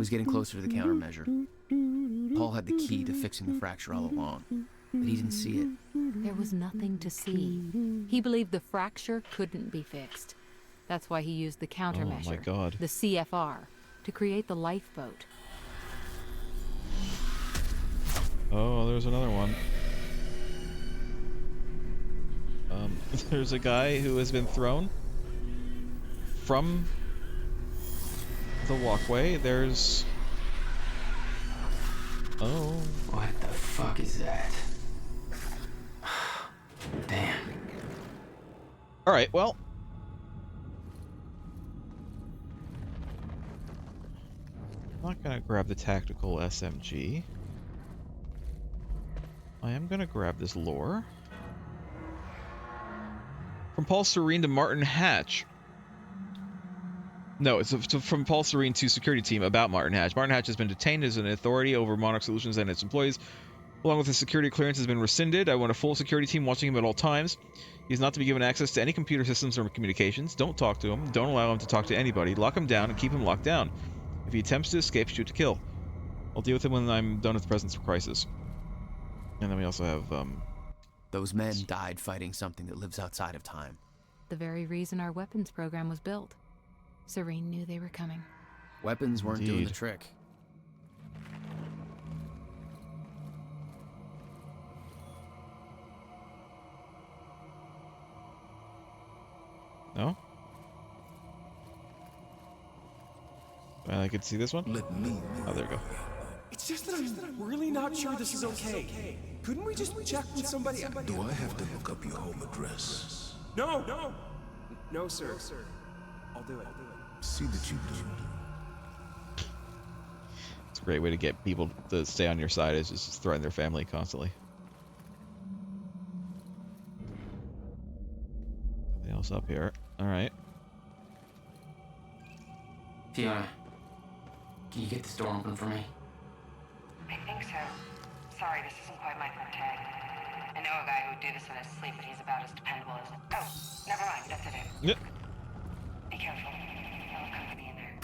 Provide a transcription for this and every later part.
was getting closer to the countermeasure. Paul had the key to fixing the fracture all along, but he didn't see it. There was nothing to see. He believed the fracture couldn't be fixed. That's why he used the countermeasure, oh my God. the CFR, to create the lifeboat. Oh, there's another one. There's a guy who has been thrown from the walkway. There's... Oh. What the fuck is that? Damn. Alright, well. I'm not gonna grab the tactical SMG. I am gonna grab this lore. From Paul Serene to Martin Hatch. No, it's from Paul Serene to security team about Martin Hatch. Martin Hatch has been detained as an authority over Monarch Solutions and its employees. Along with his security clearance has been rescinded. I want a full security team watching him at all times. He's not to be given access to any computer systems or communications. Don't talk to him. Don't allow him to talk to anybody. Lock him down and keep him locked down. If he attempts to escape, shoot to kill. I'll deal with him when I'm done with the presence of crisis. And then we also have, Those men died fighting something that lives outside of time. The very reason our weapons program was built. Serene knew they were coming. Weapons weren't doing the trick. No? I could see this one? Oh, there we go. It's just that I'm really not sure this is okay. Couldn't we just check with somebody? Do I have to look up your home address? No, sir. I'll do it. See that you do. It's a great way to get people to stay on your side, is just threaten their family constantly. Nothing else up here. Alright. Fiona, can you get this door open for me? I think so. Sorry, this isn't quite my forte. I know a guy who would do this in his sleep, but he's about as dependable as... Oh, never mind, that's it. Yep. Be careful. No company in there.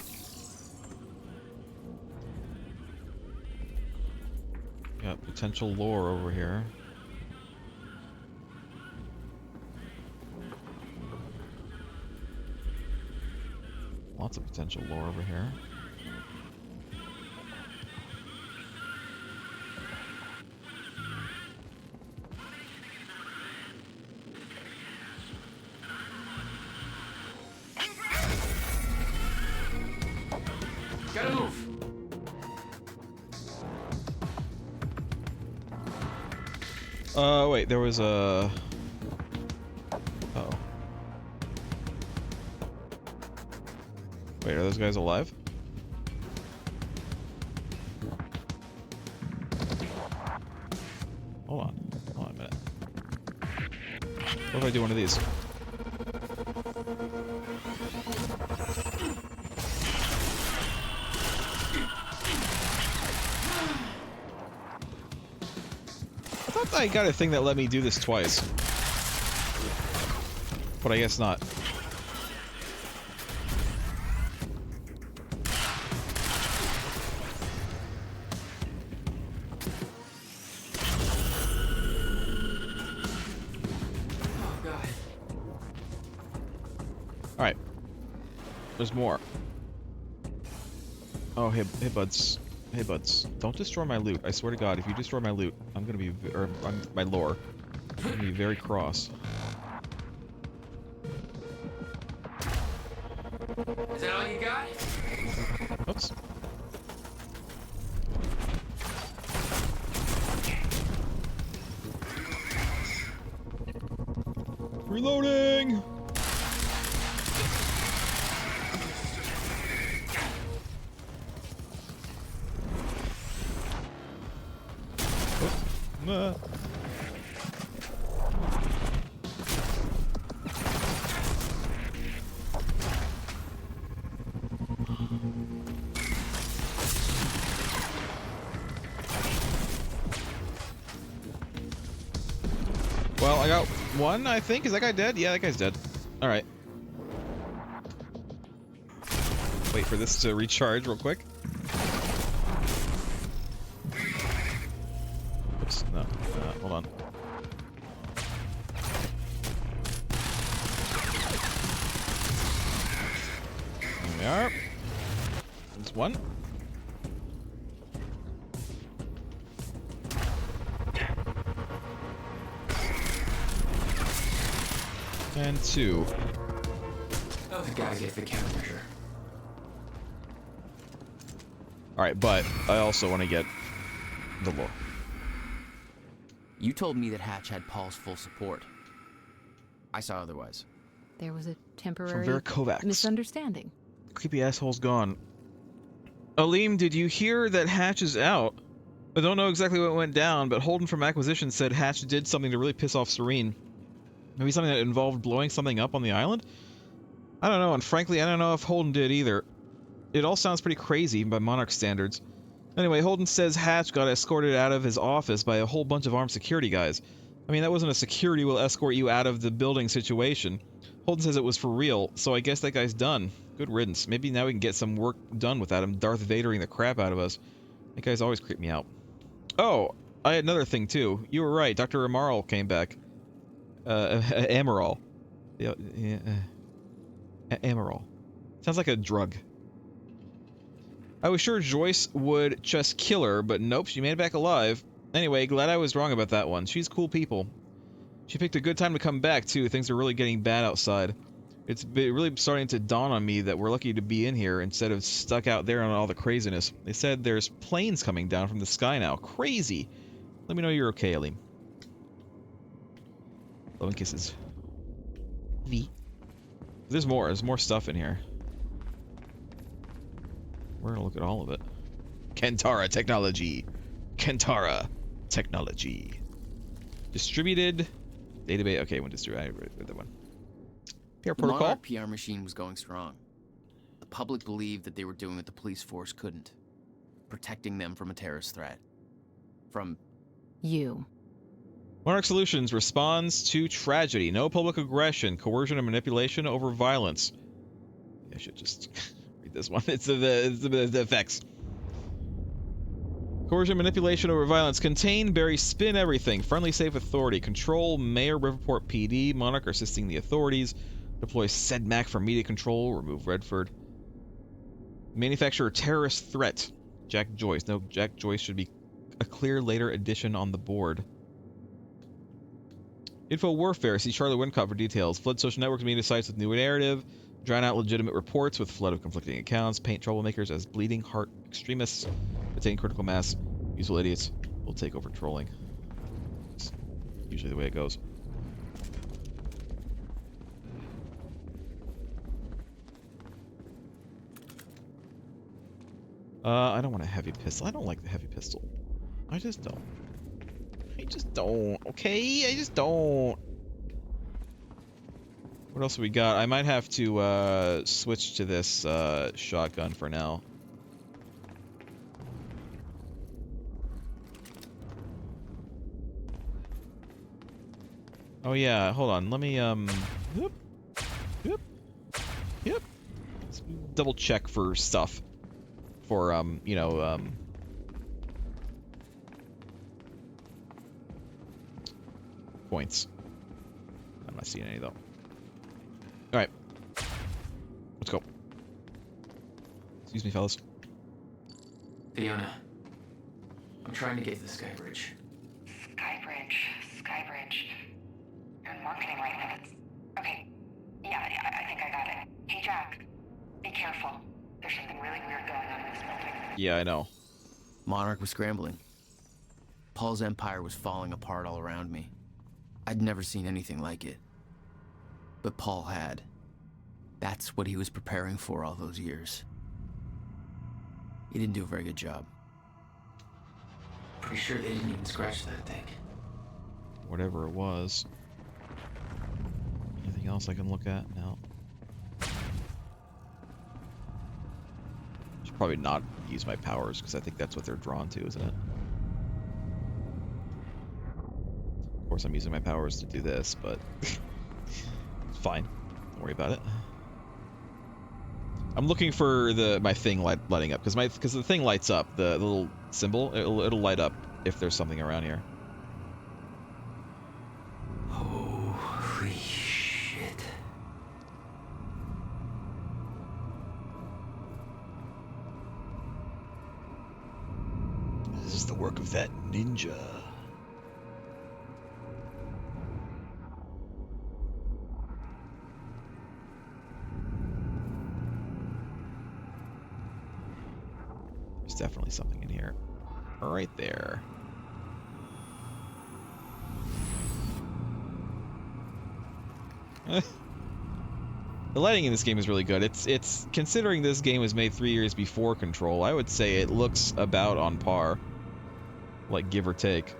Got potential lore over here. Lots of potential lore over here. Gotta move! Wait, there was a... Uh-oh. Wait, are those guys alive? Hold on a minute. What if I do one of these? I thought I got a thing that let me do this twice. But I guess not. Alright. There's more. Oh, hey buds. Hey buds. Don't destroy my loot. I swear to God, if you destroy my loot, I'm gonna be... my lore. I'm gonna be very cross. Is that all you got? Oops. Reloading! Oh. Well, I got one, I think. Is that guy dead? Yeah, that guy's dead. Alright. Wait for this to recharge real quick. Hold on. Here we are. There's one. And two. Oh, the guy gets the countermeasure. Alright, but I also want to get the lore. You told me that Hatch had Paul's full support. I saw otherwise. There was a temporary Vera Kovacs. misunderstanding. Creepy asshole's gone. Aleem, did you hear that Hatch is out? I don't know exactly what went down, but Holden from Acquisition said Hatch did something to really piss off Serene. Maybe something that involved blowing something up on the island? I don't know, and frankly, I don't know if Holden did either. It all sounds pretty crazy by Monarch standards. Anyway, Holden says Hatch got escorted out of his office by a whole bunch of armed security guys. I mean, that wasn't a security will escort you out of the building situation. Holden says it was for real, so I guess that guy's done. Good riddance. Maybe now we can get some work done without him Darth Vadering the crap out of us. That guy's always creeped me out. Oh, I had another thing too. You were right, Dr. Amaral came back. Amaral. Yeah, Amaral. Sounds like a drug. I was sure Joyce would just kill her, but nope, she made it back alive. Anyway, glad I was wrong about that one. She's cool people. She picked a good time to come back, too. Things are really getting bad outside. It's really starting to dawn on me that we're lucky to be in here instead of stuck out there on all the craziness. They said there's planes coming down from the sky now. Crazy! Let me know you're okay, Aleem. Love and kisses. V. There's more. There's more stuff in here. We're gonna look at all of it. Kentara technology. Kentara technology. Distributed database. Okay, one distributed. I read that one. PR The protocol. Monarch PR machine was going strong. The public believed that they were doing what the police force couldn't. Protecting them from a terrorist threat. From... You. Monarch Solutions responds to tragedy. No public aggression, coercion, and manipulation over violence. I should just read this one. It's the effects. Coercion, manipulation over violence. Contain, bury, spin everything. Friendly, safe authority. Control, Mayor, Riverport PD. Monarch are assisting the authorities. Deploy SEDMAC for media control. Remove Redford. Manufacture terrorist threat. Jack Joyce. No, Jack Joyce should be a clear later addition on the board. Info Warfare. See Charlie Wincott for details. Flood social networks, media sites with new narrative. Drown out legitimate reports with flood of conflicting accounts. Paint troublemakers as bleeding heart extremists. Attain critical mass. Useful idiots will take over trolling. It's usually the way it goes. I don't want a heavy pistol. I don't like the heavy pistol. I just don't. I just don't. Okay? I just don't. What else have we got? I might have to switch to this shotgun for now. Oh yeah, hold on. Let me yep. Let's double check for stuff. For you know, points. I'm not seeing any though. Alright. Let's go. Excuse me, fellas. Fiona, I'm trying to get to the Sky Bridge. Skybridge. You're in marketing right now. Okay. Yeah, I think I got it. Hey, Jack. Be careful. There's something really weird going on in this building. Yeah, I know. Monarch was scrambling. Paul's empire was falling apart all around me. I'd never seen anything like it. But Paul had. That's what he was preparing for all those years. He didn't do a very good job. Pretty sure they didn't even scratch that thing. Whatever it was. Anything else I can look at? No. Should probably not use my powers, because I think that's what they're drawn to, isn't it? Of course I'm using my powers to do this, but it's fine. Don't worry about it. I'm looking for my thing lighting up, because the thing lights up, the little symbol, it'll light up if there's something around here. work of that ninja. There's definitely something in here. Right there. The lighting in this game is really good. It's considering this game was made 3 years before Control, I would say it looks about on par. Like, give or take.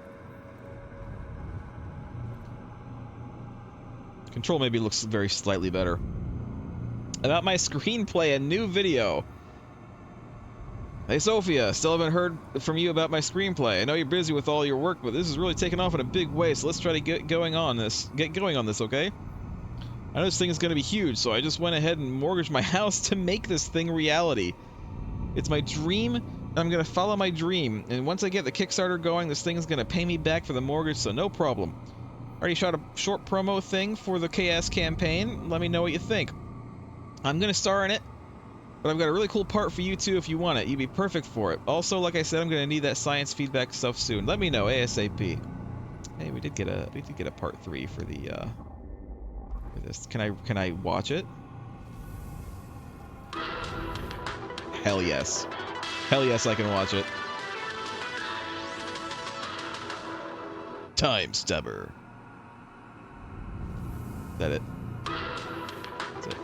Control maybe looks very slightly better. About my screenplay, a new video. Hey Sophia, still haven't heard from you about my screenplay. I know you're busy with all your work, but this is really taking off in a big way, so let's try to get going on this, okay? I know this thing is going to be huge, so I just went ahead and mortgaged my house to make this thing reality. It's my dream, and I'm going to follow my dream, and once I get the Kickstarter going, this thing is going to pay me back for the mortgage, so no problem. Already shot a short promo thing for the KS campaign. Let me know what you think. I'm going to star in it, but I've got a really cool part for you too if you want it. You'd be perfect for it. Also, like I said, I'm going to need that science feedback stuff soon. Let me know ASAP. Hey, we did get a part 3 for the for this. Can I watch it? Hell yes. Hell yes, I can watch it. Time Stabber. Is that it? That's it.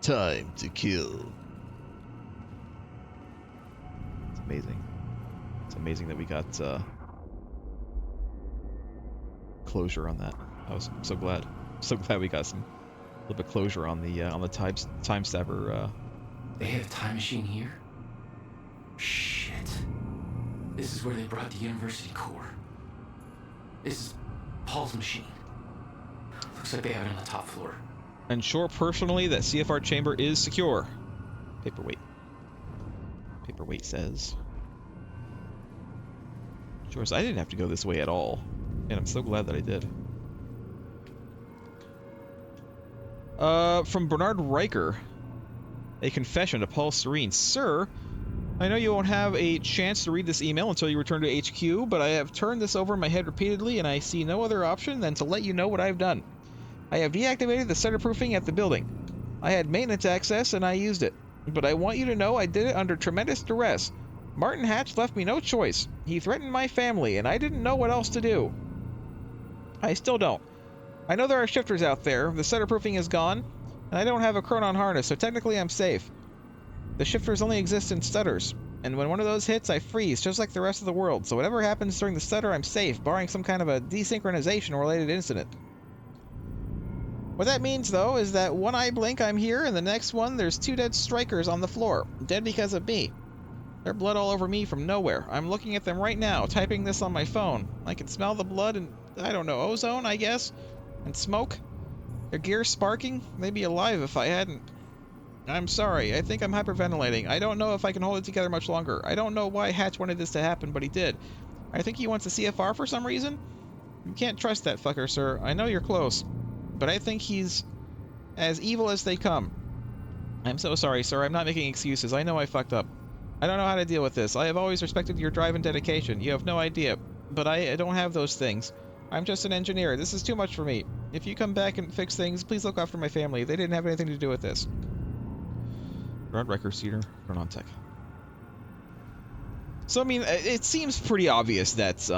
Time to kill. It's amazing. It's amazing that we got closure on that. I was so glad. So glad we got a little bit of closure on the time stabber. They have a time machine here? Shit. This is where they brought the university core. This is Paul's machine. Looks like they have it on the top floor. Ensure personally that CFR chamber is secure. Paperweight. Paperweight says. Sure, so I didn't have to go this way at all. And I'm so glad that I did. From Bernard Riker. A confession to Paul Serene. Sir, I know you won't have a chance to read this email until you return to HQ, but I have turned this over in my head repeatedly, and I see no other option than to let you know what I've done. I have deactivated the shutter-proofing at the building. I had maintenance access, and I used it. But I want you to know I did it under tremendous duress. Martin Hatch left me no choice. He threatened my family, and I didn't know what else to do. I still don't. I know there are shifters out there. The shutter-proofing is gone, and I don't have a chronon harness, so technically I'm safe. The shifters only exist in stutters, and when one of those hits, I freeze, just like the rest of the world, so whatever happens during the stutter, I'm safe, barring some kind of a desynchronization-related incident. What that means, though, is that one I blink, I'm here, and the next one, there's 2 dead strikers on the floor, dead because of me. There's blood all over me from nowhere. I'm looking at them right now, typing this on my phone. I can smell the blood and, I don't know, ozone, I guess? And smoke? Their gears sparking? They'd be alive if I hadn't. I'm sorry, I think I'm hyperventilating. I don't know if I can hold it together much longer. I don't know why Hatch wanted this to happen, but he did. I think he wants a CFR for some reason? You can't trust that fucker, sir. I know you're close. But I think he's as evil as they come. I'm so sorry, sir. I'm not making excuses. I know I fucked up. I don't know how to deal with this. I have always respected your drive and dedication. You have no idea. But I don't have those things. I'm just an engineer. This is too much for me. If you come back and fix things, please look after my family. They didn't have anything to do with this. Rod Riker, Cedar, Chronon Tech. So, I mean, it seems pretty obvious that,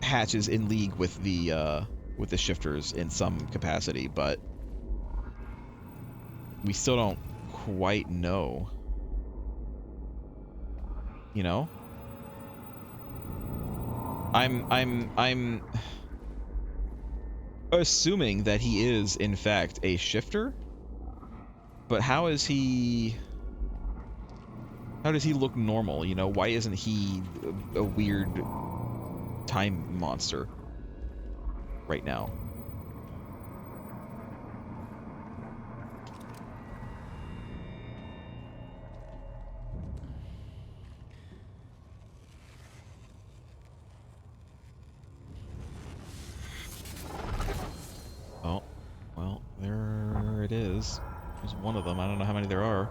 Hatch is in league with the shifters in some capacity, but we still don't quite know. You know? I'm assuming that he is, in fact, a shifter. But how does he look normal, you know? Why isn't he a weird time monster right now? Oh, well, there it it is. There's one of them. I don't know how many there are.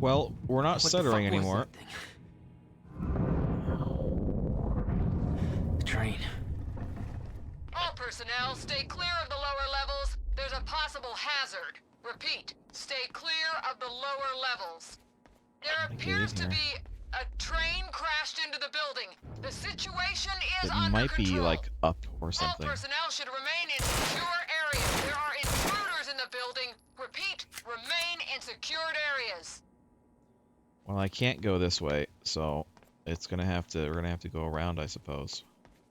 Well, we're not stuttering anymore. The train. All personnel, stay clear of the lower levels. There's a possible hazard. Repeat, stay clear of the lower levels. There appears to be a train crashed into the building. The situation is It under might control. be like up or something. All personnel should remain in secure areas. There are intruders in the building. Repeat, remain in secured areas. Well, I can't go this way, so it's gonna have to. We're gonna have to go around, I suppose.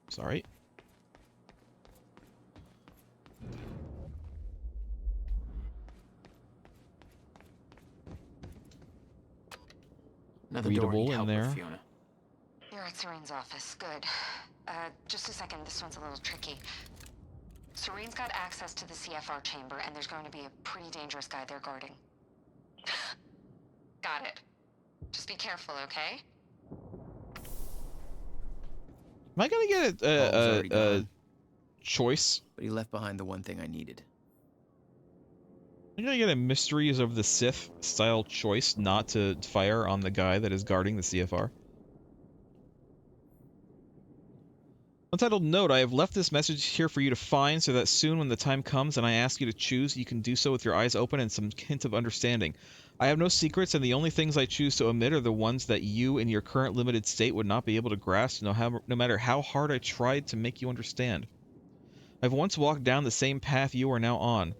Sorry. Another door Readable need in help there. with, Fiona. You're at Serene's office. Good. Just a second. This one's a little tricky. Serene's got access to the CFR chamber, and there's going to be a pretty dangerous guy there guarding. Got it. Just be careful, okay? Am I gonna get Paul's already a gone, choice? but he left behind the one thing I needed. I'm gonna get a Mysteries of the Sith style choice not to fire on the guy that is guarding the CFR. Untitled note, I have left this message here for you to find so that soon when the time comes and I ask you to choose, you can do so with your eyes open and some hint of understanding. I have no secrets, and the only things I choose to omit are the ones that you, in your current limited state, would not be able to grasp, no matter how hard I tried to make you understand. I've once walked down the same path you are now on.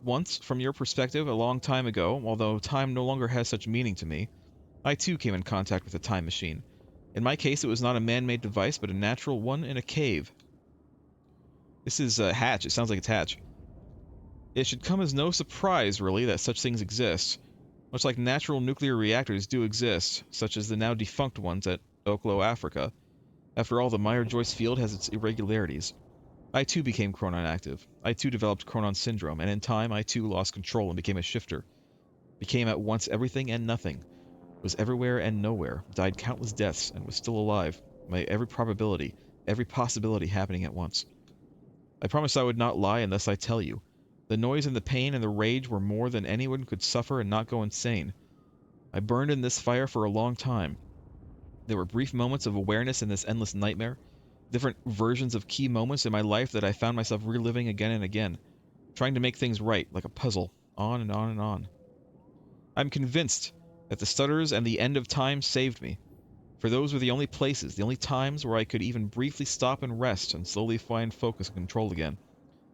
Once, from your perspective, a long time ago, although time no longer has such meaning to me, I too came in contact with a time machine. In my case, it was not a man-made device, but a natural one in a cave. This is Hatch. It sounds like it's Hatch. It should come as no surprise, really, that such things exist. Much like natural nuclear reactors do exist, such as the now defunct ones at Oklo, Africa. After all, the Meyer-Joyce field has its irregularities. I too became Chronon active. I too developed Chronon syndrome, and in time I too lost control and became a shifter. Became at once everything and nothing. Was everywhere and nowhere, died countless deaths, and was still alive, by every probability, every possibility happening at once. I promised I would not lie unless I tell you. The noise and the pain and the rage were more than anyone could suffer and not go insane. I burned in this fire for a long time. There were brief moments of awareness in this endless nightmare, different versions of key moments in my life that I found myself reliving again and again, trying to make things right, like a puzzle, on and on and on. I'm convinced that the stutters and the end of time saved me, for those were the only places, the only times where I could even briefly stop and rest and slowly find focus and control again,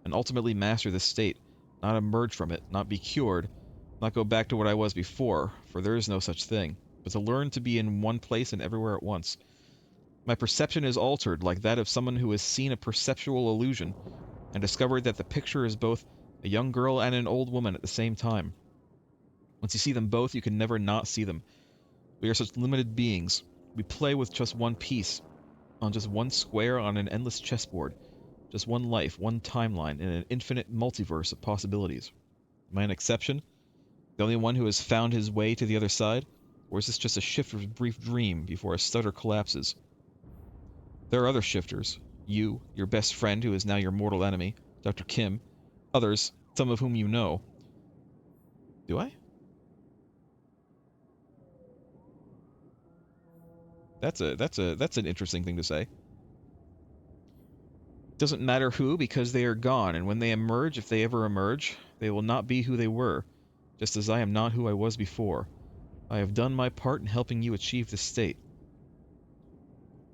and ultimately master this state, not emerge from it, not be cured, not go back to what I was before, for there is no such thing, but to learn to be in one place and everywhere at once. My perception is altered, like that of someone who has seen a perceptual illusion, and discovered that the picture is both a young girl and an old woman at the same time. Once you see them both, you can never not see them. We are such limited beings. We play with just one piece, on just one square on an endless chessboard. Just one life, one timeline, in an infinite multiverse of possibilities. Am I an exception? The only one who has found his way to the other side? Or is this just a shifter's brief dream before a stutter collapses? There are other shifters. You, your best friend who is now your mortal enemy, Dr. Kim, others, some of whom you know. Do I? That's an interesting thing to say. Doesn't matter who, because they are gone, and when they emerge, if they ever emerge, they will not be who they were, just as I am not who I was before. I have done my part in helping you achieve this state.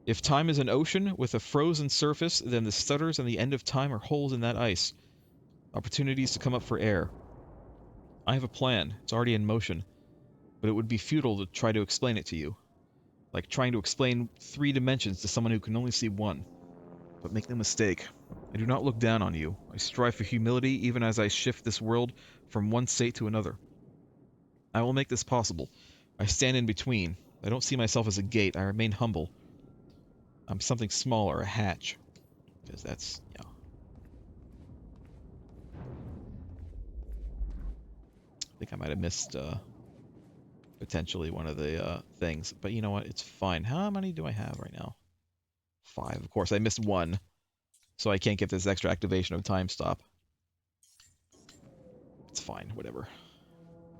If time is an ocean with a frozen surface, then the stutters and the end of time are holes in that ice. Opportunities to come up for air. I have a plan. It's already in motion. But it would be futile to try to explain it to you. Like trying to explain 3 dimensions to someone who can only see 1. But make no mistake, I do not look down on you. I strive for humility even as I shift this world from one state to another. I will make this possible. I stand in between. I don't see myself as a gate. I remain humble. I'm something smaller, a hatch. Because that's, yeah. I think I might have missed, potentially one of the, things. But you know what? It's fine. How many do I have right now? 5. Of course, I missed 1. So I can't get this extra activation of time stop. It's fine. Whatever.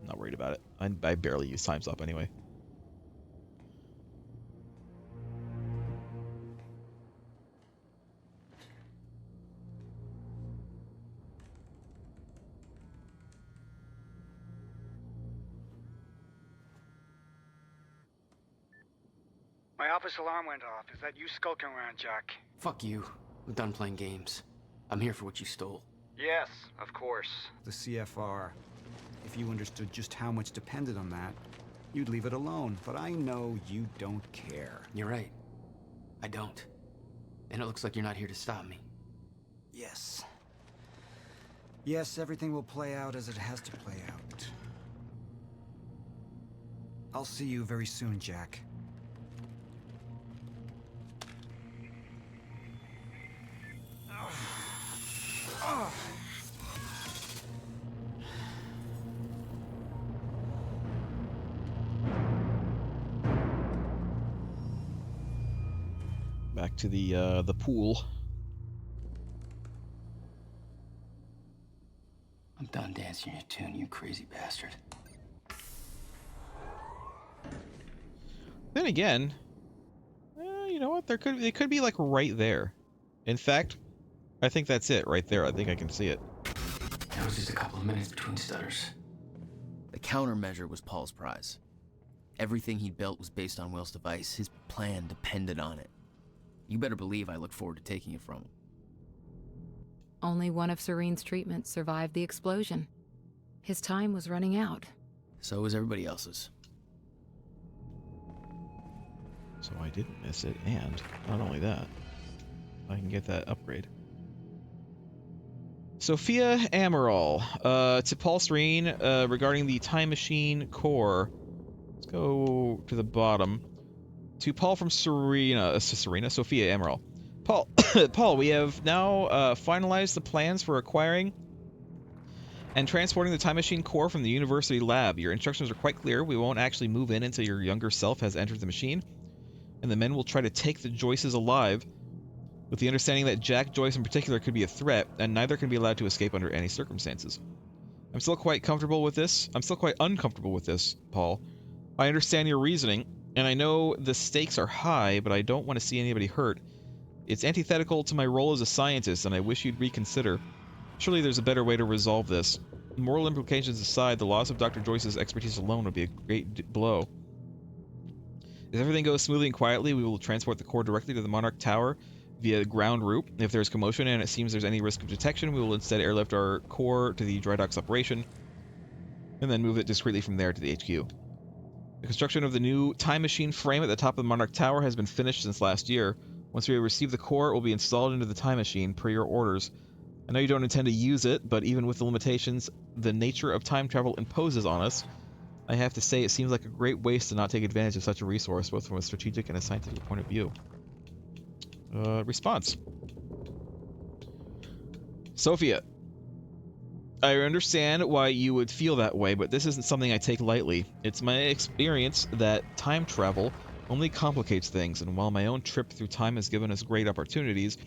I'm not worried about it. I barely use time stop anyway. My office alarm went off. Is that you skulking around, Jack? Fuck you. I'm done playing games. I'm here for what you stole. Yes, of course. The CFR. If you understood just how much depended on that, you'd leave it alone. But I know you don't care. You're right. I don't. And it looks like you're not here to stop me. Yes. Yes, everything will play out as it has to play out. I'll see you very soon, Jack. Back to the pool. I'm done dancing your tune, you crazy bastard. Then again, you know what? They could be like right there. In fact, I think that's it right there. I think I can see it. That was just a couple of minutes between stutters. The countermeasure was Paul's prize. Everything he built was based on Will's device. His plan depended on it. You better believe I look forward to taking it from him. Only one of Serene's treatments survived the explosion. His time was running out. So was everybody else's. So I didn't miss it, and not only that, I can get that upgrade. Sophia Amaral, to Paul Serene, regarding the Time Machine core. Let's go to the bottom. To Paul from Sophia Amaral. Paul, Paul, we have now finalized the plans for acquiring and transporting the Time Machine core from the university lab. Your instructions are quite clear. We won't actually move in until your younger self has entered the machine, and the men will try to take the Joyces alive, with the understanding that Jack Joyce in particular could be a threat, and neither can be allowed to escape under any circumstances. I'm still quite comfortable with this. I'm still quite uncomfortable with this, Paul. I understand your reasoning, and I know the stakes are high, but I don't want to see anybody hurt. It's antithetical to my role as a scientist, and I wish you'd reconsider. Surely there's a better way to resolve this. Moral implications aside, the loss of Dr. Joyce's expertise alone would be a great blow. If everything goes smoothly and quietly, we will transport the core directly to the Monarch Tower via ground route. If there's commotion and it seems there's any risk of detection, we will instead airlift our core to the dry docks operation, and then move it discreetly from there to the HQ. The construction of the new Time Machine frame at the top of the Monarch Tower has been finished since last year. Once we receive the core, it will be installed into the Time Machine per your orders. I know you don't intend to use it, but even with the limitations the nature of time travel imposes on us, I have to say it seems like a great waste to not take advantage of such a resource, both from a strategic and a scientific point of view. Response. Sophia, I understand why you would feel that way, but this isn't something I take lightly. It's my experience that time travel only complicates things, and while my own trip through time has given us great opportunities,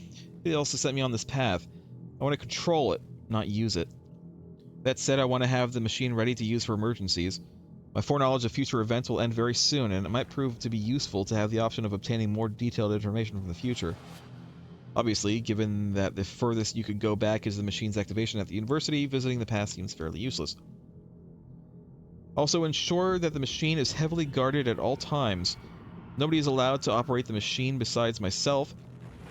it also set me on this path. I want to control it, not use it. That said, I want to have the machine ready to use for emergencies. My foreknowledge of future events will end very soon, and it might prove to be useful to have the option of obtaining more detailed information from the future. Obviously, given that the furthest you could go back is the machine's activation at the university, visiting the past seems fairly useless. Also, ensure that the machine is heavily guarded at all times. Nobody is allowed to operate the machine besides myself,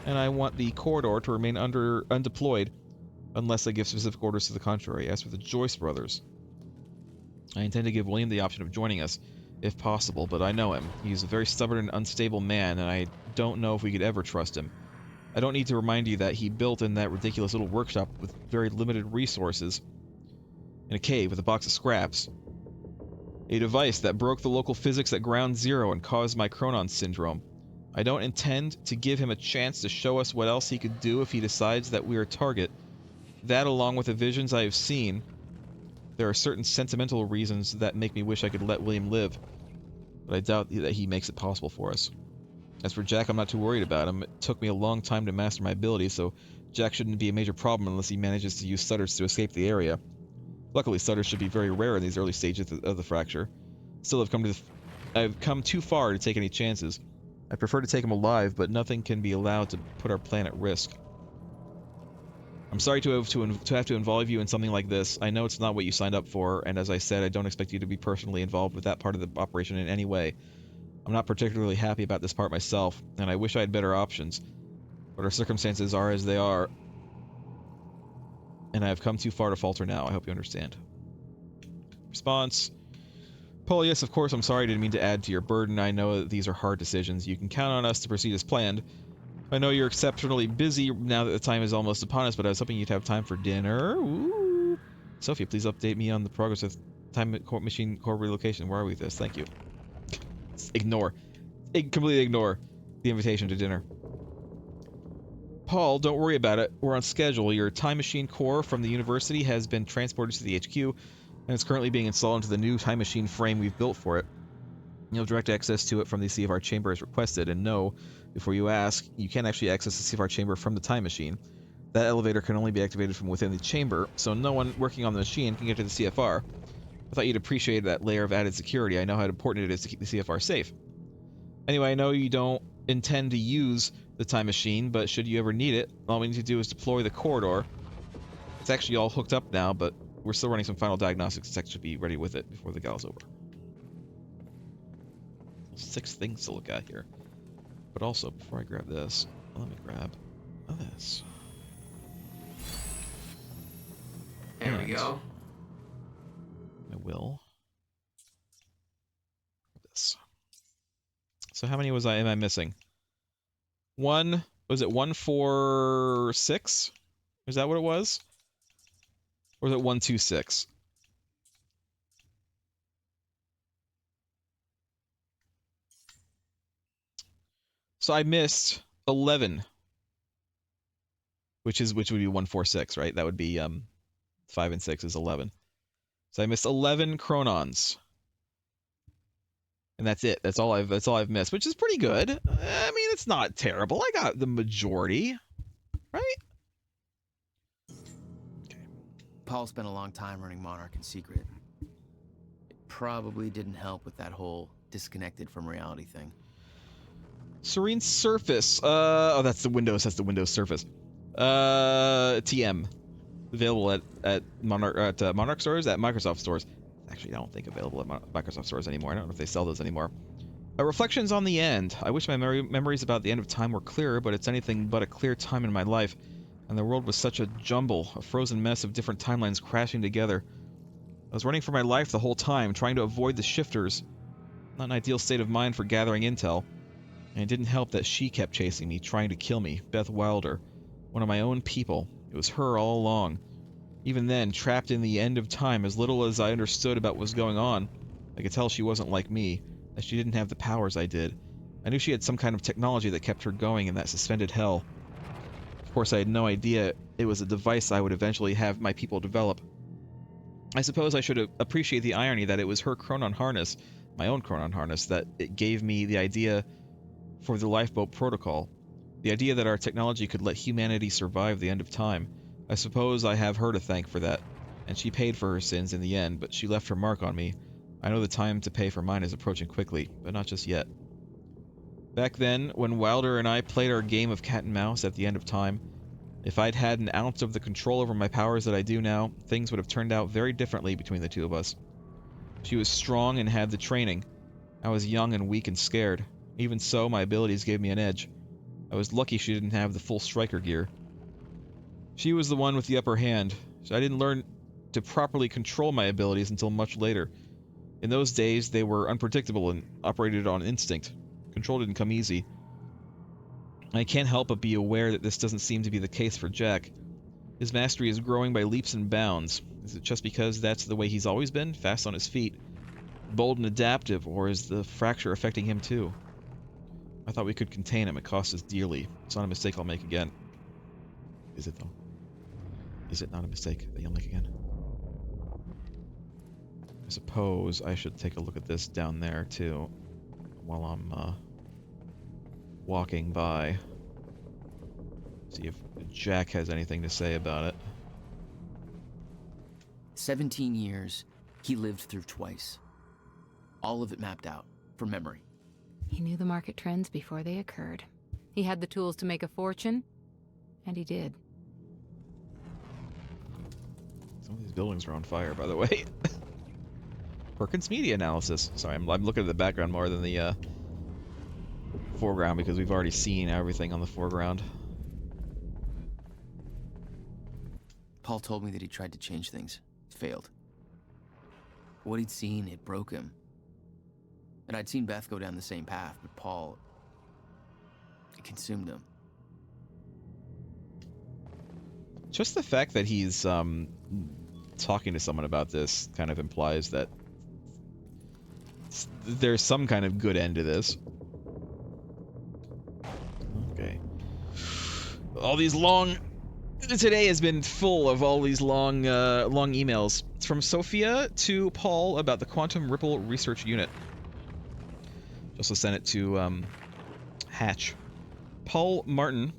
and I want the corridor to remain undeployed, unless I give specific orders to the contrary. As for the Joyce brothers, I intend to give William the option of joining us, if possible, but I know him. He's a very stubborn and unstable man, and I don't know if we could ever trust him. I don't need to remind you that he built in that ridiculous little workshop with very limited resources, in a cave with a box of scraps. A device that broke the local physics at ground zero and caused my Chronon syndrome. I don't intend to give him a chance to show us what else he could do if he decides that we're a target. That, along with the visions I have seen, there are certain sentimental reasons that make me wish I could let William live, but I doubt that he makes it possible for us. As for Jack, I'm not too worried about him. It took me a long time to master my abilities, so Jack shouldn't be a major problem unless he manages to use stutters to escape the area. Luckily, stutters should be very rare in these early stages of the fracture. Still, I've come too far to take any chances. I prefer to take him alive, but nothing can be allowed to put our plan at risk. I'm sorry to have to involve you in something like this. I know it's not what you signed up for, and as I said, I don't expect you to be personally involved with that part of the operation in any way. I'm not particularly happy about this part myself, and I wish I had better options. But our circumstances are as they are, and I have come too far to falter now. I hope you understand. Response. Paul, yes, of course, I'm sorry. I didn't mean to add to your burden. I know that these are hard decisions. You can count on us to proceed as planned. I know you're exceptionally busy now that the time is almost upon us, but I was hoping you'd have time for dinner. Ooh. Sophia, please update me on the progress of time machine core relocation. Where are we with this? Thank you. Ignore. Completely ignore the invitation to dinner. Paul, don't worry about it. We're on schedule. Your time machine core from the university has been transported to the HQ, and it's currently being installed into the new time machine frame we've built for it. You'll have direct access to it from the CFR chamber as requested, and no, before you ask, you can't actually access the CFR chamber from the time machine. That elevator can only be activated from within the chamber, so no one working on the machine can get to the CFR. I thought you'd appreciate that layer of added security. I know how important it is to keep the CFR safe. Anyway, I know you don't intend to use the time machine, but should you ever need it, all we need to do is deploy the corridor. It's actually all hooked up now, but we're still running some final diagnostics. Tech should be ready with it before the gala's over. 6 things to look at here. But also, before I grab this, let me grab this. There we go. I will. This. So how many am I missing? Was it 146? Is that what it was? Or was it 126? So I missed 11, which would be 146, right? That would be 5 and 6 is 11. So I missed 11 chronons, and that's it. That's all I've missed, which is pretty good. I mean, it's not terrible. I got the majority, right? Okay. Paul spent a long time running Monarch in secret. It probably didn't help with that whole disconnected from reality thing. Serene Surface. Oh, that's the Windows. That's the Windows Surface. TM. Available at Monarch stores, at Microsoft stores. Actually, I don't think available at Microsoft stores anymore. I don't know if they sell those anymore. Reflections on the end. I wish my memories about the end of time were clearer, but it's anything but a clear time in my life. And the world was such a jumble, a frozen mess of different timelines crashing together. I was running for my life the whole time, trying to avoid the shifters. Not an ideal state of mind for gathering intel. And it didn't help that she kept chasing me, trying to kill me. Beth Wilder. One of my own people. It was her all along. Even then, trapped in the end of time, as little as I understood about what was going on, I could tell she wasn't like me, that she didn't have the powers I did. I knew she had some kind of technology that kept her going in that suspended hell. Of course, I had no idea it was a device I would eventually have my people develop. I suppose I should appreciate the irony that it was her Chronon harness, my own Chronon harness, that it gave me the idea for the lifeboat protocol. The idea that our technology could let humanity survive the end of time. I suppose I have her to thank for that, and she paid for her sins in the end, but she left her mark on me. I know the time to pay for mine is approaching quickly, but not just yet. Back then, when Wilder and I played our game of cat and mouse at the end of time, if I'd had an ounce of the control over my powers that I do now, things would have turned out very differently between the two of us. She was strong and had the training. I was young and weak and scared. Even so, my abilities gave me an edge. I was lucky she didn't have the full striker gear. She was the one with the upper hand, so I didn't learn to properly control my abilities until much later. In those days, they were unpredictable and operated on instinct. Control didn't come easy. I can't help but be aware that this doesn't seem to be the case for Jack. His mastery is growing by leaps and bounds. Is it just because that's the way he's always been, fast on his feet? bold and adaptive, or is the fracture affecting him too? I thought we could contain him. It cost us dearly. It's not a mistake I'll make again. Is it, though? Is it not a mistake that you'll make again? I suppose I should take a look at this down there, too, while I'm walking by. See if Jack has anything to say about it. 17 years, he lived through twice. All of it mapped out, from memory. He knew the market trends before they occurred. He had the tools to make a fortune, and he did. Some of these buildings are on fire, by the way. Perkins Media Analysis. Sorry, I'm looking at the background more than the foreground because we've already seen everything on the foreground. Paul told me that he tried to change things. Failed. What he'd seen, it broke him. And I'd seen Beth go down the same path, but Paul... it consumed him. Just the fact that he's talking to someone about this kind of implies that there's some kind of good end to this. Okay. All these long... Today has been full of all these long emails. It's from Sophia to Paul about the Quantum Ripple Research Unit. Also sent it to Hatch. Paul, Martin,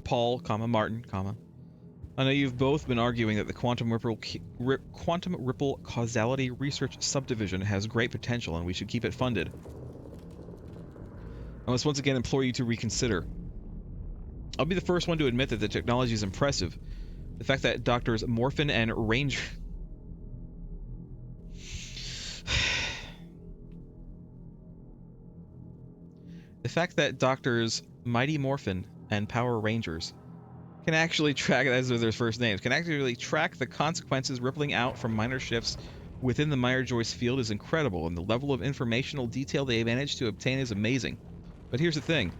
Martin, I know you've both been arguing that the Quantum Ripple Causality Research Subdivision has great potential and we should keep it funded. I must once again implore you to reconsider. I'll be the first one to admit that the technology is impressive. The fact that Doctors Morphin and Ranger... The fact that Doctors Mighty Morphin and Power Rangers can actually track, as are their first names, can actually track the consequences rippling out from minor shifts within the Meyer-Joyce field is incredible, and the level of informational detail they managed to obtain is amazing. But here's the thing.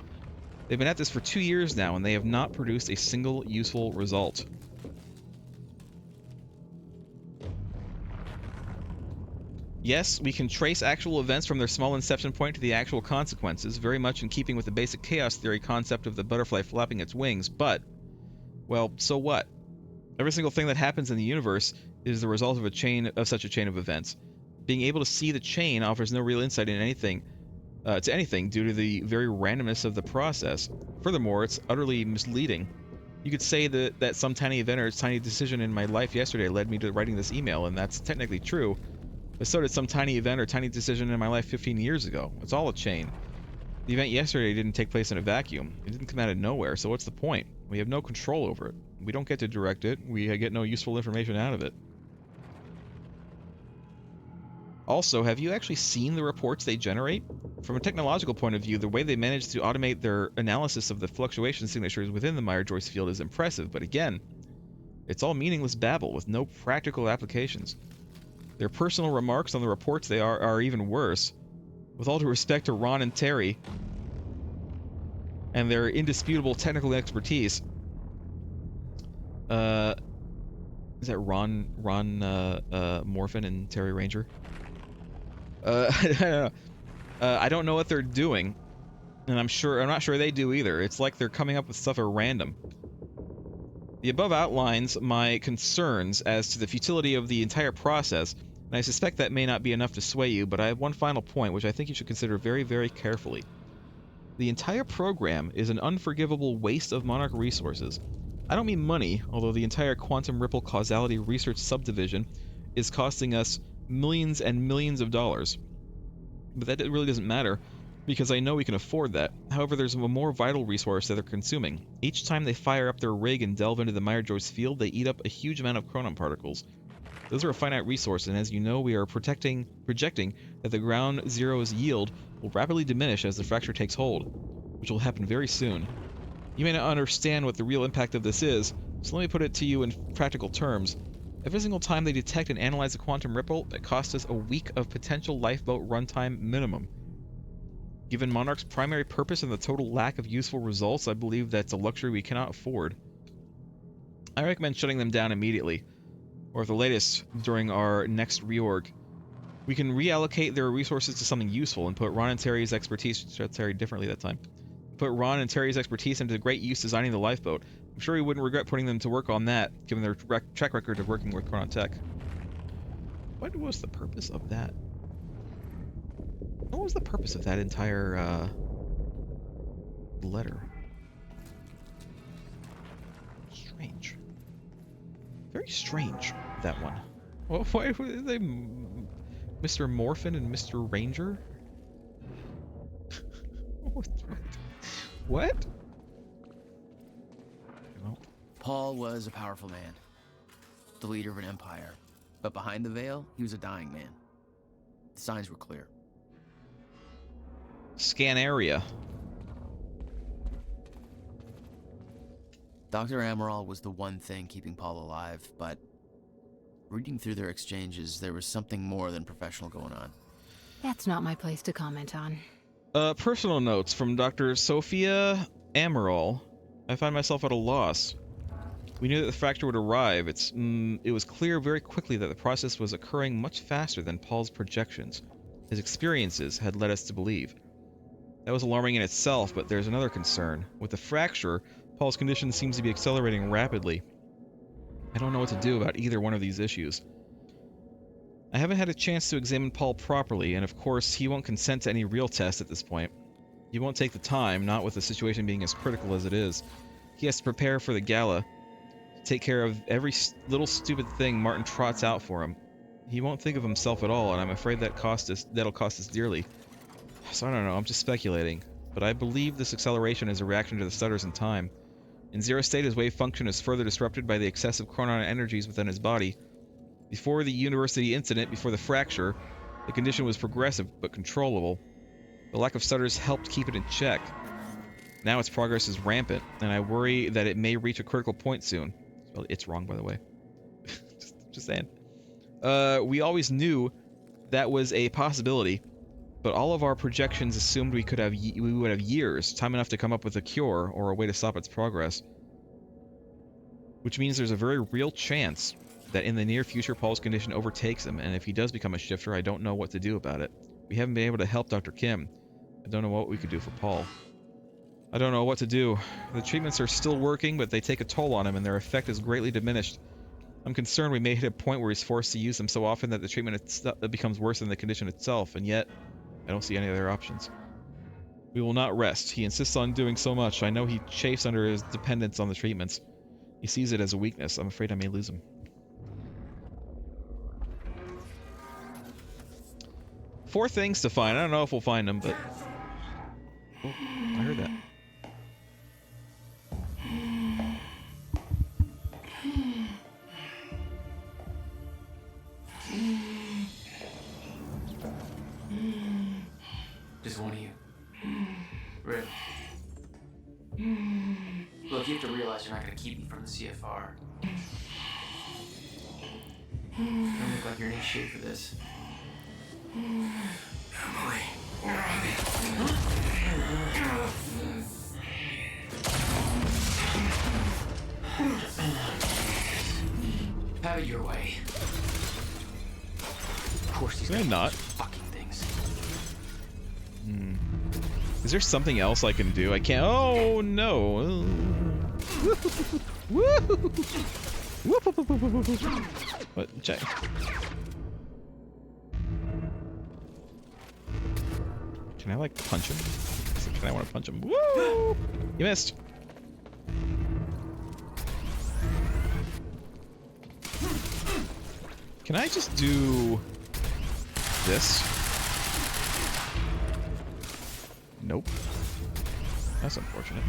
They've been at this for 2 years now, and they have not produced a single useful result. Yes, we can trace actual events from their small inception point to the actual consequences, very much in keeping with the basic chaos theory concept of the butterfly flapping its wings, but, well, so what? Every single thing that happens in the universe is the result of such a chain of events. Being able to see the chain offers no real insight in anything, to anything due to the very randomness of the process. Furthermore, it's utterly misleading. You could say that some tiny event or tiny decision in my life yesterday led me to writing this email, and that's technically true. But so did some tiny event or tiny decision in my life 15 years ago. It's all a chain. The event yesterday didn't take place in a vacuum. It didn't come out of nowhere, so what's the point? We have no control over it. We don't get to direct it. We get no useful information out of it. Also, have you actually seen the reports they generate? From a technological point of view, the way they manage to automate their analysis of the fluctuation signatures within the Meyer-Joyce field is impressive, but again, it's all meaningless babble with no practical applications. Their personal remarks on the reports are even worse. With all due respect to Ron and Terry, and their indisputable technical expertise, is that Ron Morphin and Terry Ranger? I don't know. I don't know what they're doing, and I'm not sure they do either. It's like they're coming up with stuff at random. The above outlines my concerns as to the futility of the entire process, and I suspect that may not be enough to sway you, but I have one final point which I think you should consider very, very carefully. The entire program is an unforgivable waste of Monarch resources. I don't mean money, although the entire Quantum Ripple Causality Research Subdivision is costing us millions and millions of dollars. But that really doesn't matter, because I know we can afford that. However, there's a more vital resource that they're consuming. Each time they fire up their rig and delve into the Meyer-Joyce field, they eat up a huge amount of chronon particles. Those are a finite resource, and as you know, we are projecting that the ground zero's yield will rapidly diminish as the fracture takes hold, which will happen very soon. You may not understand what the real impact of this is, so let me put it to you in practical terms. Every single time they detect and analyze a quantum ripple, it costs us a week of potential lifeboat runtime minimum. Given Monarch's primary purpose and the total lack of useful results, I believe that's a luxury we cannot afford. I recommend shutting them down immediately, or at the latest, during our next reorg. We can reallocate their resources to something useful and put Ron and Terry's expertise, Terry differently that time, put Ron and Terry's expertise into great use designing the lifeboat. I'm sure he wouldn't regret putting them to work on that, given their track record of working with Chronon Tech. What was the purpose of that? What was the purpose of that entire letter? Strange. Very strange, that one. Well, why were they Mr. Morphin and Mr. Ranger? What? Well, Paul was a powerful man, the leader of an empire. But behind the veil, he was a dying man. The signs were clear. Scan area. Dr. Amaral was the one thing keeping Paul alive, but reading through their exchanges, there was something more than professional going on. That's not my place to comment on. Personal notes from Dr. Sophia Amaral. I find myself at a loss. We knew that the fracture would arrive. It was clear very quickly that the process was occurring much faster than Paul's projections. His experiences had led us to believe. That was alarming in itself, but there's another concern. With the fracture, Paul's condition seems to be accelerating rapidly. I don't know what to do about either one of these issues. I haven't had a chance to examine Paul properly, and of course, he won't consent to any real test at this point. He won't take the time, not with the situation being as critical as it is. He has to prepare for the gala, take care of every little stupid thing Martin trots out for him. He won't think of himself at all, and I'm afraid that'll cost us dearly. So I don't know, I'm just speculating. But I believe this acceleration is a reaction to the stutters in time. In Zero State, his wave function is further disrupted by the excessive chronon energies within his body. Before the university incident, before the fracture, the condition was progressive but controllable. The lack of stutters helped keep it in check. Now its progress is rampant, and I worry that it may reach a critical point soon. Well, it's wrong, by the way. just saying. We always knew that was a possibility, but all of our projections assumed we would have years, time enough to come up with a cure or a way to stop its progress. Which means there's a very real chance that in the near future Paul's condition overtakes him, and if he does become a shifter, I don't know what to do about it. We haven't been able to help Dr. Kim. I don't know what we could do for Paul. I don't know what to do. The treatments are still working, but they take a toll on him, and their effect is greatly diminished. I'm concerned we may hit a point where he's forced to use them so often that the treatment becomes worse than the condition itself, and yet I don't see any other options. We will not rest. He insists on doing so much. I know he chafes under his dependence on the treatments. He sees it as a weakness. I'm afraid I may lose him. 4 things to find. I don't know if we'll find them, but... Oh, I heard that. Just one of you. Really. Look, you have to realize you're not going to keep me from the CFR. You don't look like you're in any shape for this. Emily, where are you? Have it your way. Of course he's not. Fucking things. Is there something else I can do? I can't. Oh no! What? Check. Can I like punch him? Can I want to punch him? Woo! You missed. Can I just do this? Nope. That's unfortunate.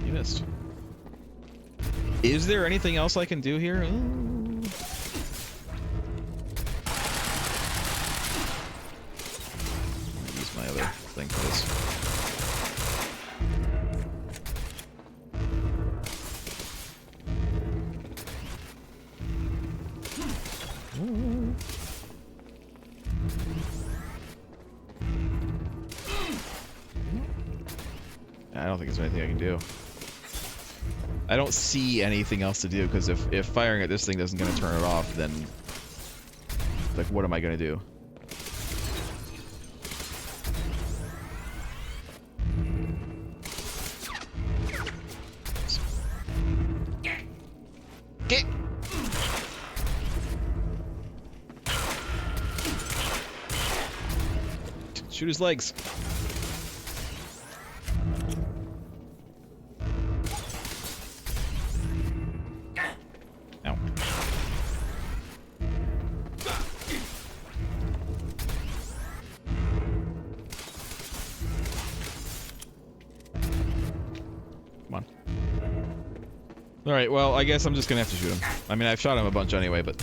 You missed. Is there anything else I can do here? Ooh. Use my other thing for this. Ooh. I don't think there's anything I can do. I don't see anything else to do, because if firing at this thing isn't going to turn it off, then Like, what am I gonna do? Get. Shoot his legs. Ow. Come on. Alright, well, I guess I'm just gonna have to shoot him. I mean, I've shot him a bunch anyway, but...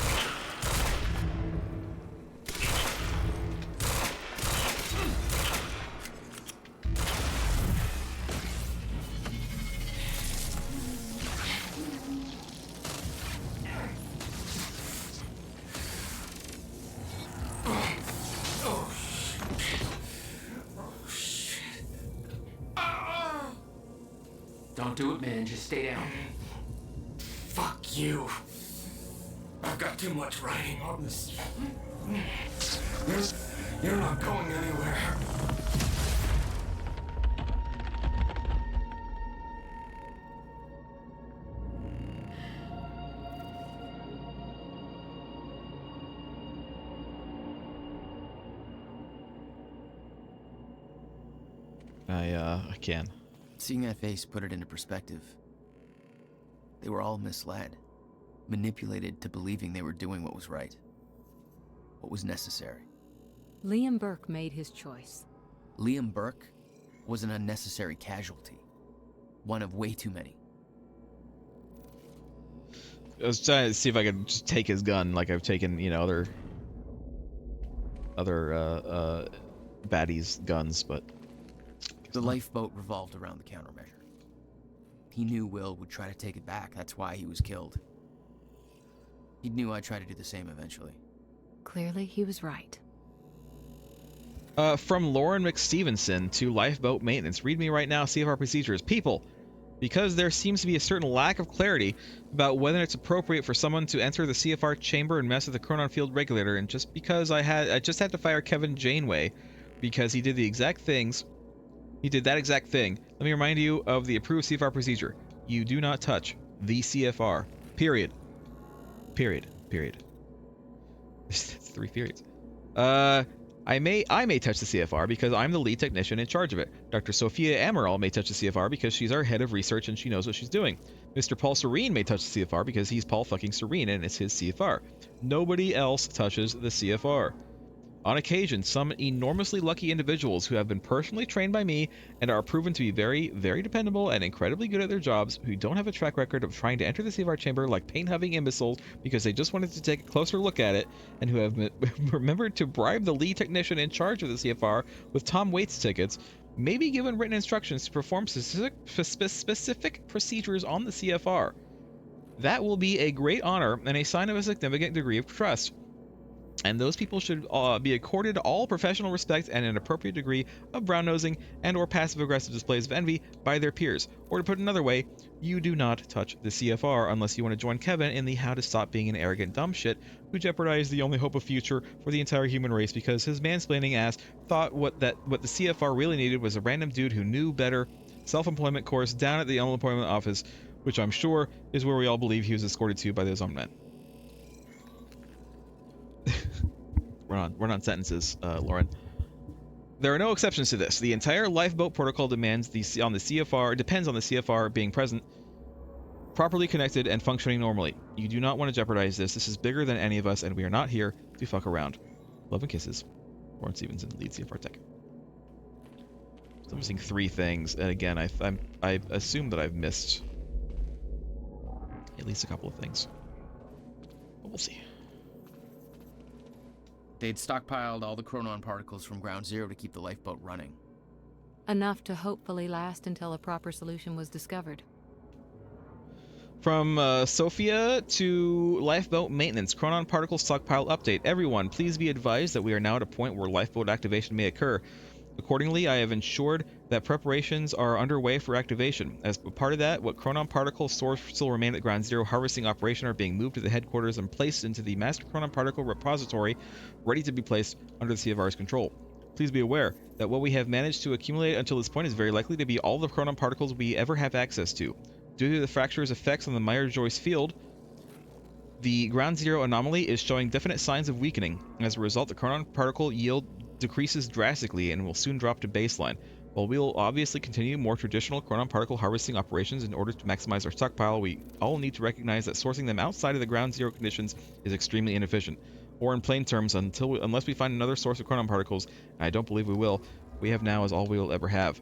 Don't do it, man. Just stay down. Fuck you. I've got too much writing on this. You're not going anywhere. I can. Seeing that face put it into perspective. They were all misled, manipulated to believing they were doing what was right, what was necessary. Liam Burke made his choice. Liam Burke was an unnecessary casualty, one of way too many. I was trying to see if I could just take his gun like I've taken, you know, other baddies' guns, but... The lifeboat revolved around the countermeasure. He knew Will would try to take it back. That's why he was killed. He knew I'd try to do the same eventually. Clearly, he was right. From Lauren McStevenson to Lifeboat Maintenance. Read me right now, CFR procedures. People, because there seems to be a certain lack of clarity about whether it's appropriate for someone to enter the CFR chamber and mess with the chronon field regulator, and just because I just had to fire Kevin Janeway because he did the exact things. He did that exact thing. Let me remind you of the approved CFR procedure. You do not touch the CFR. Period. Period. Period. That's 3 periods. I may touch the CFR because I'm the lead technician in charge of it. Dr. Sophia Amaral may touch the CFR because she's our head of research and she knows what she's doing. Mr. Paul Serene may touch the CFR because he's Paul fucking Serene and it's his CFR. Nobody else touches the CFR. On occasion, some enormously lucky individuals who have been personally trained by me and are proven to be very, very dependable and incredibly good at their jobs, who don't have a track record of trying to enter the CFR chamber like paint-huffing imbeciles because they just wanted to take a closer look at it, and who have remembered to bribe the lead technician in charge of the CFR with Tom Waits tickets, may be given written instructions to perform specific procedures on the CFR. That will be a great honor and a sign of a significant degree of trust. And those people should be accorded all professional respect and an appropriate degree of brown-nosing and or passive-aggressive displays of envy by their peers. Or to put it another way, you do not touch the CFR unless you want to join Kevin in the how to stop being an arrogant dumb shit who jeopardized the only hope of future for the entire human race because his mansplaining ass thought what the CFR really needed was a random dude who knew better self-employment course down at the unemployment office, which I'm sure is where we all believe he was escorted to by those own men. We're on sentences, Lauren. There are no exceptions to this. The entire lifeboat protocol depends on the CFR being present, properly connected, and functioning normally. You do not want to jeopardize this. This is bigger than any of us, and we are not here to fuck around. Love and kisses. Lauren Stevenson, lead CFR tech. So I'm missing 3 things, and again, I assume that I've missed at least a couple of things. But we'll see. They'd stockpiled all the chronon particles from Ground Zero to keep the lifeboat running. Enough to hopefully last until a proper solution was discovered. From Sophia to Lifeboat Maintenance, chronon particle stockpile update. Everyone, please be advised that we are now at a point where lifeboat activation may occur. Accordingly, I have ensured that preparations are underway for activation. As a part of that, what Chronon particle stores still remain at Ground Zero harvesting operation are being moved to the headquarters and placed into the Master Chronon Particle repository, ready to be placed under the CFR's control. Please be aware that what we have managed to accumulate until this point is very likely to be all the Chronon particles we ever have access to. Due to the fracture's effects on the Meyer-Joyce field, the Ground Zero anomaly is showing definite signs of weakening. As a result, the Chronon particle yield decreases drastically and will soon drop to baseline. While we will obviously continue more traditional Chronon particle harvesting operations in order to maximize our stockpile, we all need to recognize that sourcing them outside of the Ground Zero conditions is extremely inefficient. Or in plain terms, unless we find another source of Chronon particles, and I don't believe we will, we have now is all we will ever have.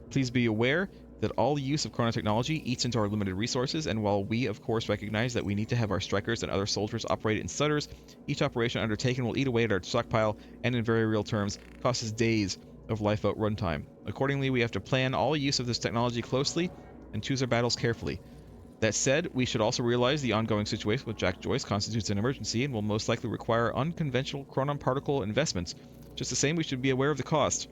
Please be aware that all use of Chronon technology eats into our limited resources, and while we of course recognize that we need to have our strikers and other soldiers operate in stutters, each operation undertaken will eat away at our stockpile and in very real terms cost us days of lifeboat runtime. Accordingly, we have to plan all use of this technology closely and choose our battles carefully. That said, we should also realize the ongoing situation with Jack Joyce constitutes an emergency and will most likely require unconventional Chronon particle investments. Just the same, we should be aware of the cost.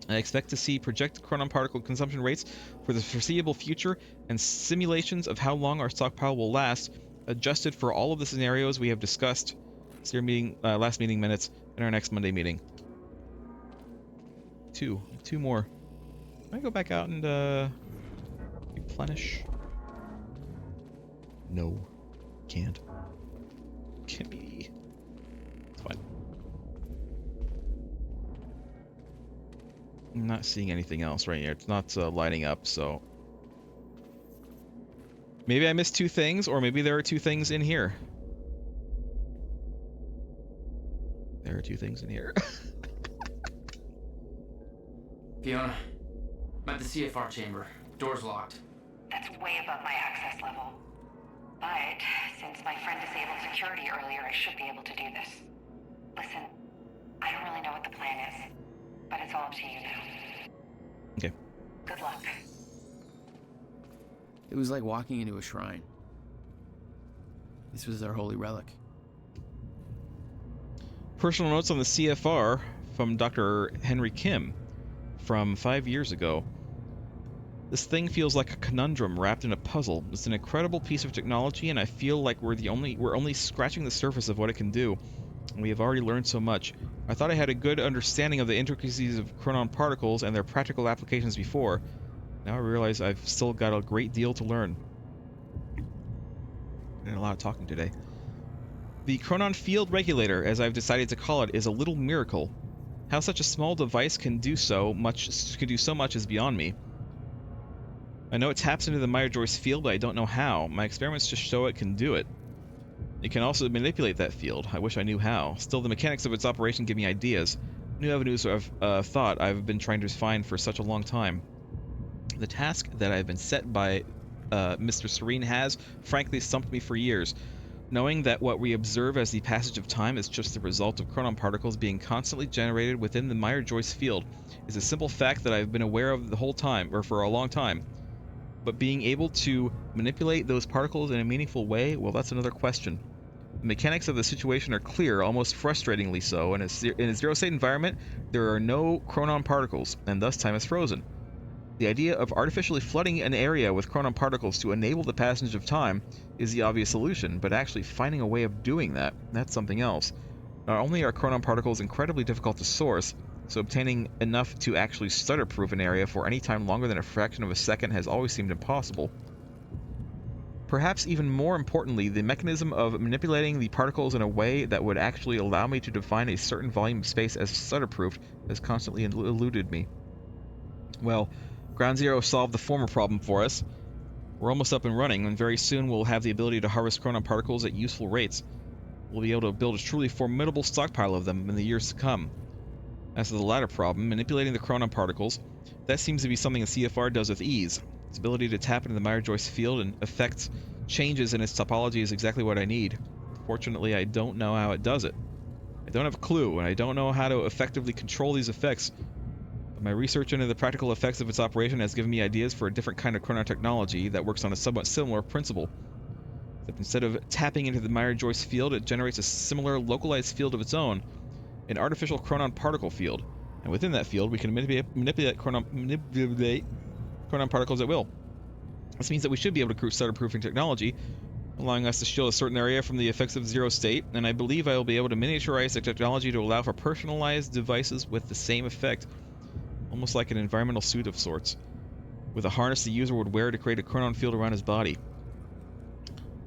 I expect to see projected Chronon particle consumption rates for the foreseeable future and simulations of how long our stockpile will last, adjusted for all of the scenarios we have discussed. It's your meeting, last meeting minutes, and our next Monday meeting. Two more. Can I go back out and replenish? No, can't. Can't be. It's fine. I'm not seeing anything else right here. It's not lighting up, so maybe I missed two things, or maybe there are two things in here. There are two things in here. Fiona, I'm at the CFR chamber. Door's locked. That's way above my access level. But since my friend disabled security earlier, I should be able to do this. Listen, I don't really know what the plan is, but it's all up to you now. Okay. Good luck. It was like walking into a shrine. This was their holy relic. Personal notes on the CFR from Dr. Henry Kim from 5 years ago. This thing feels like a conundrum wrapped in a puzzle. It's an incredible piece of technology, and I feel like we're only scratching the surface of what it can do. And we have already learned so much. I thought I had a good understanding of the intricacies of Chronon particles and their practical applications before. Now I realize I've still got a great deal to learn. And a lot of talking today. The Chronon Field Regulator, as I've decided to call it, is a little miracle. How such a small device can do so much is beyond me. I know it taps into the Meyer-Joyce field, but I don't know how. My experiments just show it can do it. It can also manipulate that field. I wish I knew how. Still, the mechanics of its operation give me ideas. New avenues of thought I've been trying to find for such a long time. The task that I've been set by Mr. Serene has, frankly, stumped me for years. Knowing that what we observe as the passage of time is just the result of Chronon particles being constantly generated within the Meyer-Joyce field is a simple fact that I've been aware of the whole time, or for a long time. But being able to manipulate those particles in a meaningful way, well, that's another question. The mechanics of the situation are clear, almost frustratingly so. In a zero-state environment, there are no Chronon particles, and thus time is frozen. The idea of artificially flooding an area with Chronon particles to enable the passage of time is the obvious solution, but actually finding a way of doing that, that's something else. Not only are Chronon particles incredibly difficult to source, so obtaining enough to actually stutter-proof an area for any time longer than a fraction of a second has always seemed impossible. Perhaps even more importantly, the mechanism of manipulating the particles in a way that would actually allow me to define a certain volume of space as stutter-proofed has constantly eluded me. Well, Ground Zero solved the former problem for us. We're almost up and running, and very soon we'll have the ability to harvest Chronon particles at useful rates. We'll be able to build a truly formidable stockpile of them in the years to come. As for the latter problem, manipulating the Chronon particles, that seems to be something the CFR does with ease. Its ability to tap into the Meyer-Joyce field and affect changes in its topology is exactly what I need. Fortunately, I don't know how it does it. I don't have a clue, and I don't know how to effectively control these effects. But my research into the practical effects of its operation has given me ideas for a different kind of Chronon technology that works on a somewhat similar principle. Except instead of tapping into the Meyer-Joyce field, it generates a similar localized field of its own, an artificial Chronon particle field. And within that field, we can manipulate chronon particles at will. This means that we should be able to create stutter-proofing technology, allowing us to shield a certain area from the effects of zero state, and I believe I will be able to miniaturize the technology to allow for personalized devices with the same effect, almost like an environmental suit of sorts, with a harness the user would wear to create a chronon field around his body.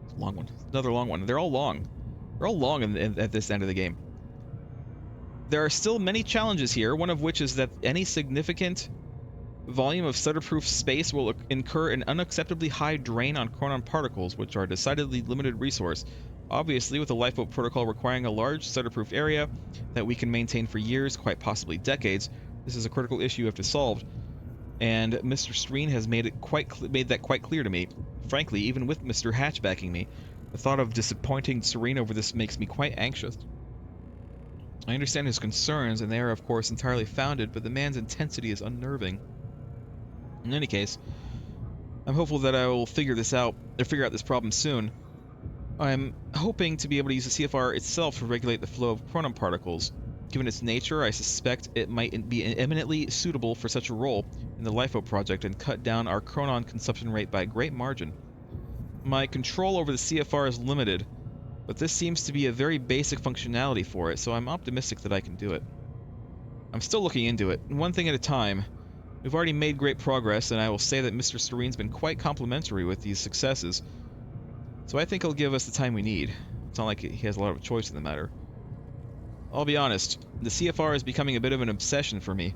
It's a long one. Another long one. They're all long. They're all long at this end of the game. There are still many challenges here, one of which is that any significant volume of stutter-proof space will incur an unacceptably high drain on chronon particles, which are a decidedly limited resource. Obviously, with the lifeboat protocol requiring a large stutter-proof area that we can maintain for years, quite possibly decades, this is a critical issue you have to solve. And Mr. Serene has made that quite clear to me. Frankly, even with Mr. Hatch backing me, the thought of disappointing Serene over this makes me quite anxious. I understand his concerns, and they are, of course, entirely founded, but the man's intensity is unnerving. In any case, I'm hopeful that I will figure out this problem soon. I'm hoping to be able to use the CFR itself to regulate the flow of chronon particles. Given its nature, I suspect it might be eminently suitable for such a role in the LIFO project and cut down our chronon consumption rate by a great margin. My control over the CFR is limited, but this seems to be a very basic functionality for it, so I'm optimistic that I can do it. I'm still looking into it, one thing at a time. We've already made great progress, and I will say that Mr. Serene's been quite complimentary with these successes, so I think he'll give us the time we need. It's not like he has a lot of choice in the matter. I'll be honest, the CFR is becoming a bit of an obsession for me.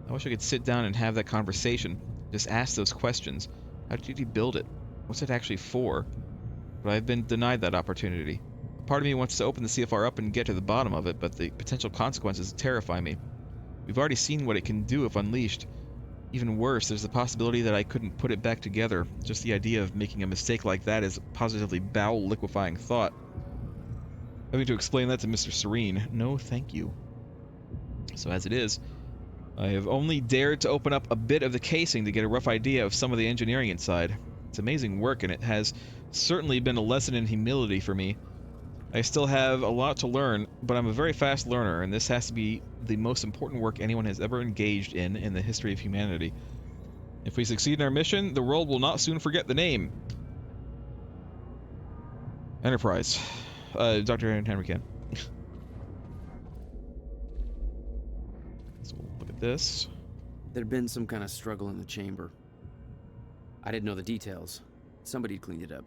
I wish I could sit down and have that conversation, just ask those questions. How did you build it? What's it actually for? But I've been denied that opportunity. Part of me wants to open the CFR up and get to the bottom of it, but the potential consequences terrify me. We've already seen what it can do if unleashed. Even worse, there's the possibility that I couldn't put it back together. Just the idea of making a mistake like that is a positively bowel-liquefying thought. Having to explain that to Mr. Serene, no thank you. So as it is, I have only dared to open up a bit of the casing to get a rough idea of some of the engineering inside. It's amazing work, and it has certainly been a lesson in humility for me. I still have a lot to learn, but I'm a very fast learner, and this has to be the most important work anyone has ever engaged in the history of humanity. If we succeed in our mission, the world will not soon forget the name. Enterprise. Dr. Henry Ken. So we'll look at this. There'd been some kind of struggle in the chamber. I didn't know the details. Somebody cleaned it up.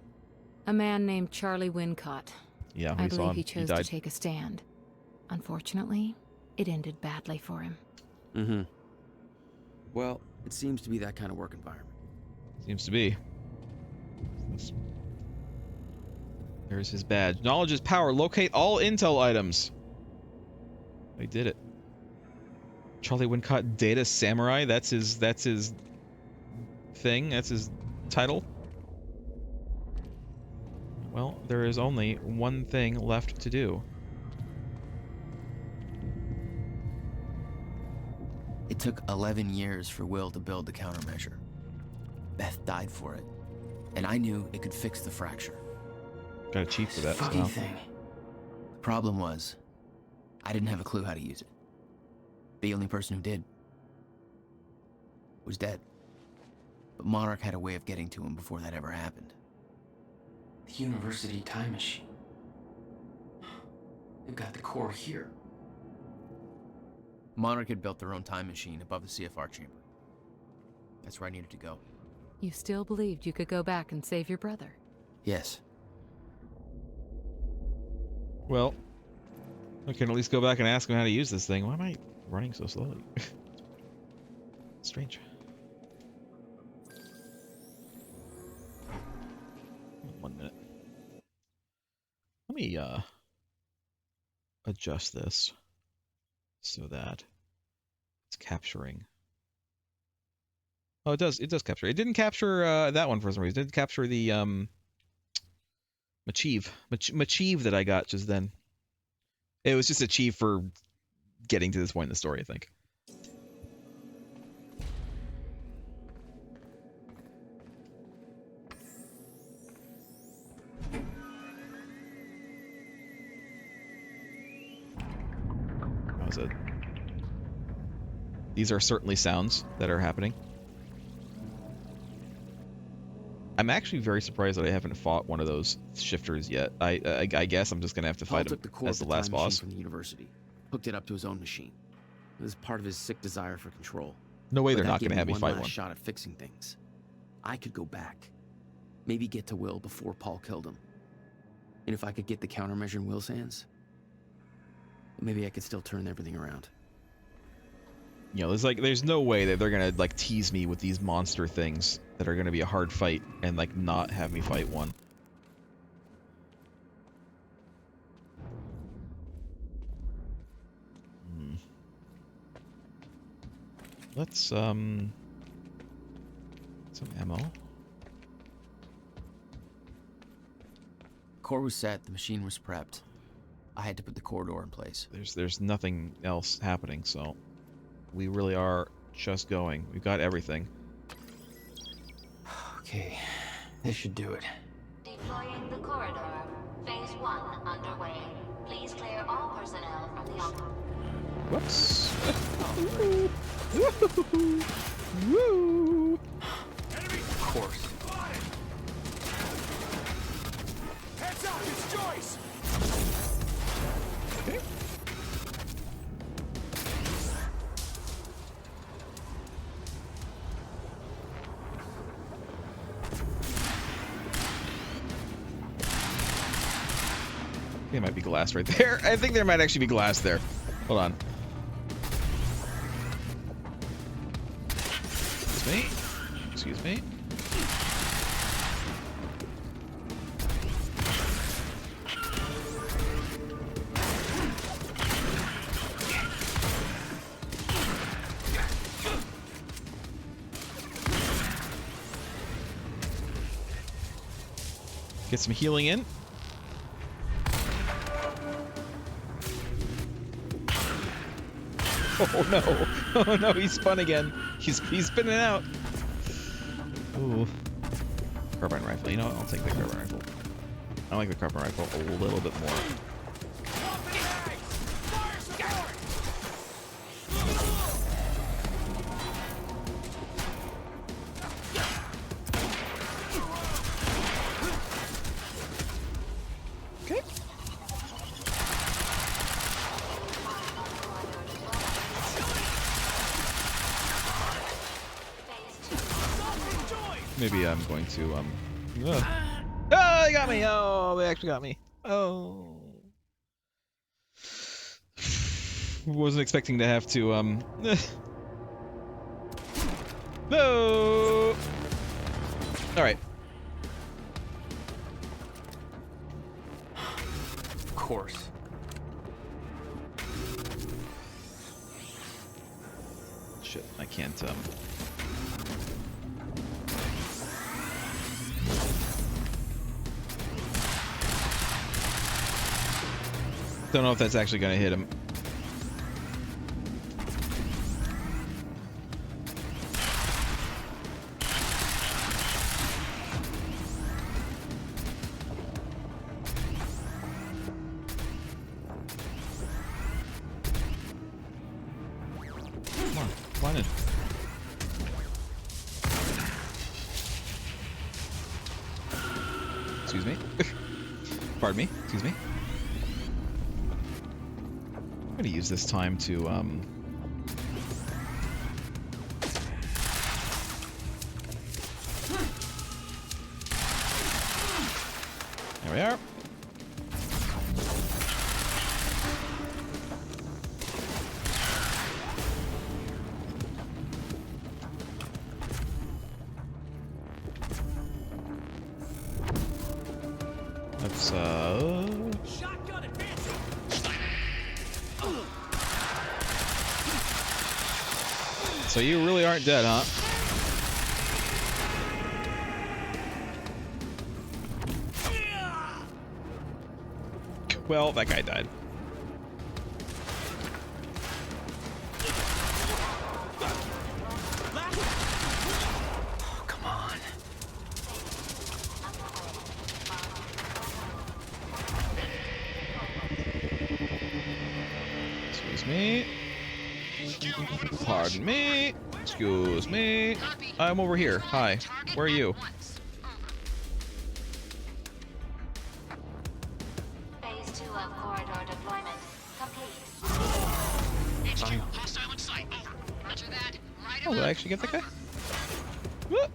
A man named Charlie Wincott. Yeah, I believe he chose to take a stand. Unfortunately, it ended badly for him. Mm-hmm. Well, it seems to be that kind of work environment. Seems to be. There's his badge. Knowledge is power. Locate all intel items. They did it. Charlie Wincott, Data Samurai. That's his thing. That's his title. Well, there is only one thing left to do. It took 11 years for Will to build the countermeasure. Beth died for it, and I knew it could fix the fracture. Got a chief for that. Fucking thing. The problem was, I didn't have a clue how to use it. The only person who did was dead. But Monarch had a way of getting to him before that ever happened. The University time machine. They've got the core here. Monarch had built their own time machine above the CFR chamber. That's where I needed to go. You still believed you could go back and save your brother? Yes. Well, I can at least go back and ask him how to use this thing. Why am I running so slowly? Strange. 1 minute. Let me adjust this so that it's capturing. Oh, it does capture. It didn't capture that one for some reason. It didn't capture the Machieve that I got just then. It was just a Chief for getting to this point in the story, I think. That was it. These are certainly sounds that are happening. I'm actually very surprised that I haven't fought one of those shifters yet. I guess I'm just gonna have to Paul fight him took the core as of the last time machine boss. from the university, hooked it up to his own machine. It was part of his sick desire for control. No way But they're that not gave gonna have me one fight last one. shot at fixing things. I could go back, maybe get to Will before Paul killed him. And if I could get the countermeasure in Will's hands, maybe I could still turn everything around. You know, there's no way that they're gonna like tease me with these monster things that are gonna be a hard fight and like not have me fight one. Let's some ammo. Core was set, the machine was prepped. I had to put the corridor in place. There's nothing else happening, so we really are just going. We've got everything. Okay, this should do it. Deploying the corridor. Phase 1 underway. Please clear all personnel from the office. Whoops. Woo! Of course. Heads up, it's Joyce! Okay. There might be glass right there. I think there might actually be glass there. Hold on. Excuse me. Excuse me. Get some healing in. Oh no! Oh no! He spun again. He's spinning out. Ooh. Carbine rifle. You know what? I'll take the carbine rifle. I like the carbine rifle a little bit more. Okay. Maybe I'm going to Oh, they got me! Oh, they actually got me. Oh. Wasn't expecting to have to No. All right. Of course. Shit, I can't Don't know if that's actually gonna hit him. Come on, climb in. Excuse me. Pardon me. Excuse me. I'm gonna use this time to there we are. Let's Shotgun advancing! So you really aren't dead, huh? Well, that guy died. Oh, come on. Excuse me. Secure Pardon me. Excuse me. I'm over here. Hi. Where are you? Phase 2 of corridor deployment complete. Fine. Hostile in sight. Over. Roger that. Right Oh, did I actually get that guy? What?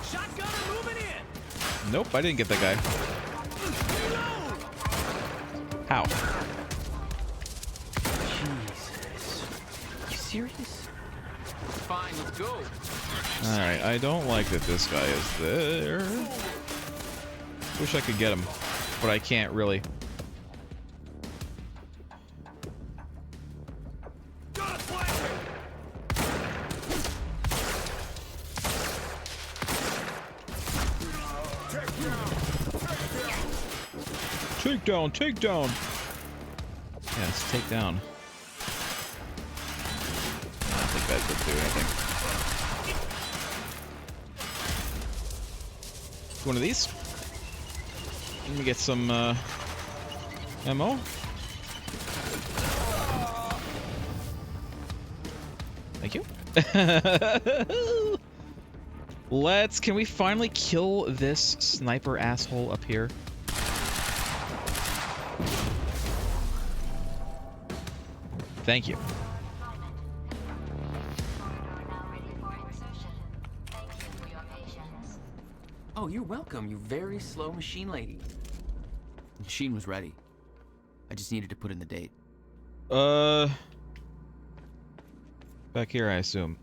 Shotgunner moving in. Nope, I didn't get that guy. How? Jesus. You serious? Fine, let's go. Alright, I don't like that this guy is there. Wish I could get him, but I can't really. Take down, take down. Yes, take down. I don't think that would do anything. One of these. Let me get some ammo. Thank you. Can we finally kill this sniper asshole up here? Thank you. Oh, you're welcome, you very slow machine lady. The machine was ready. I just needed to put in the date. Back here, I assume.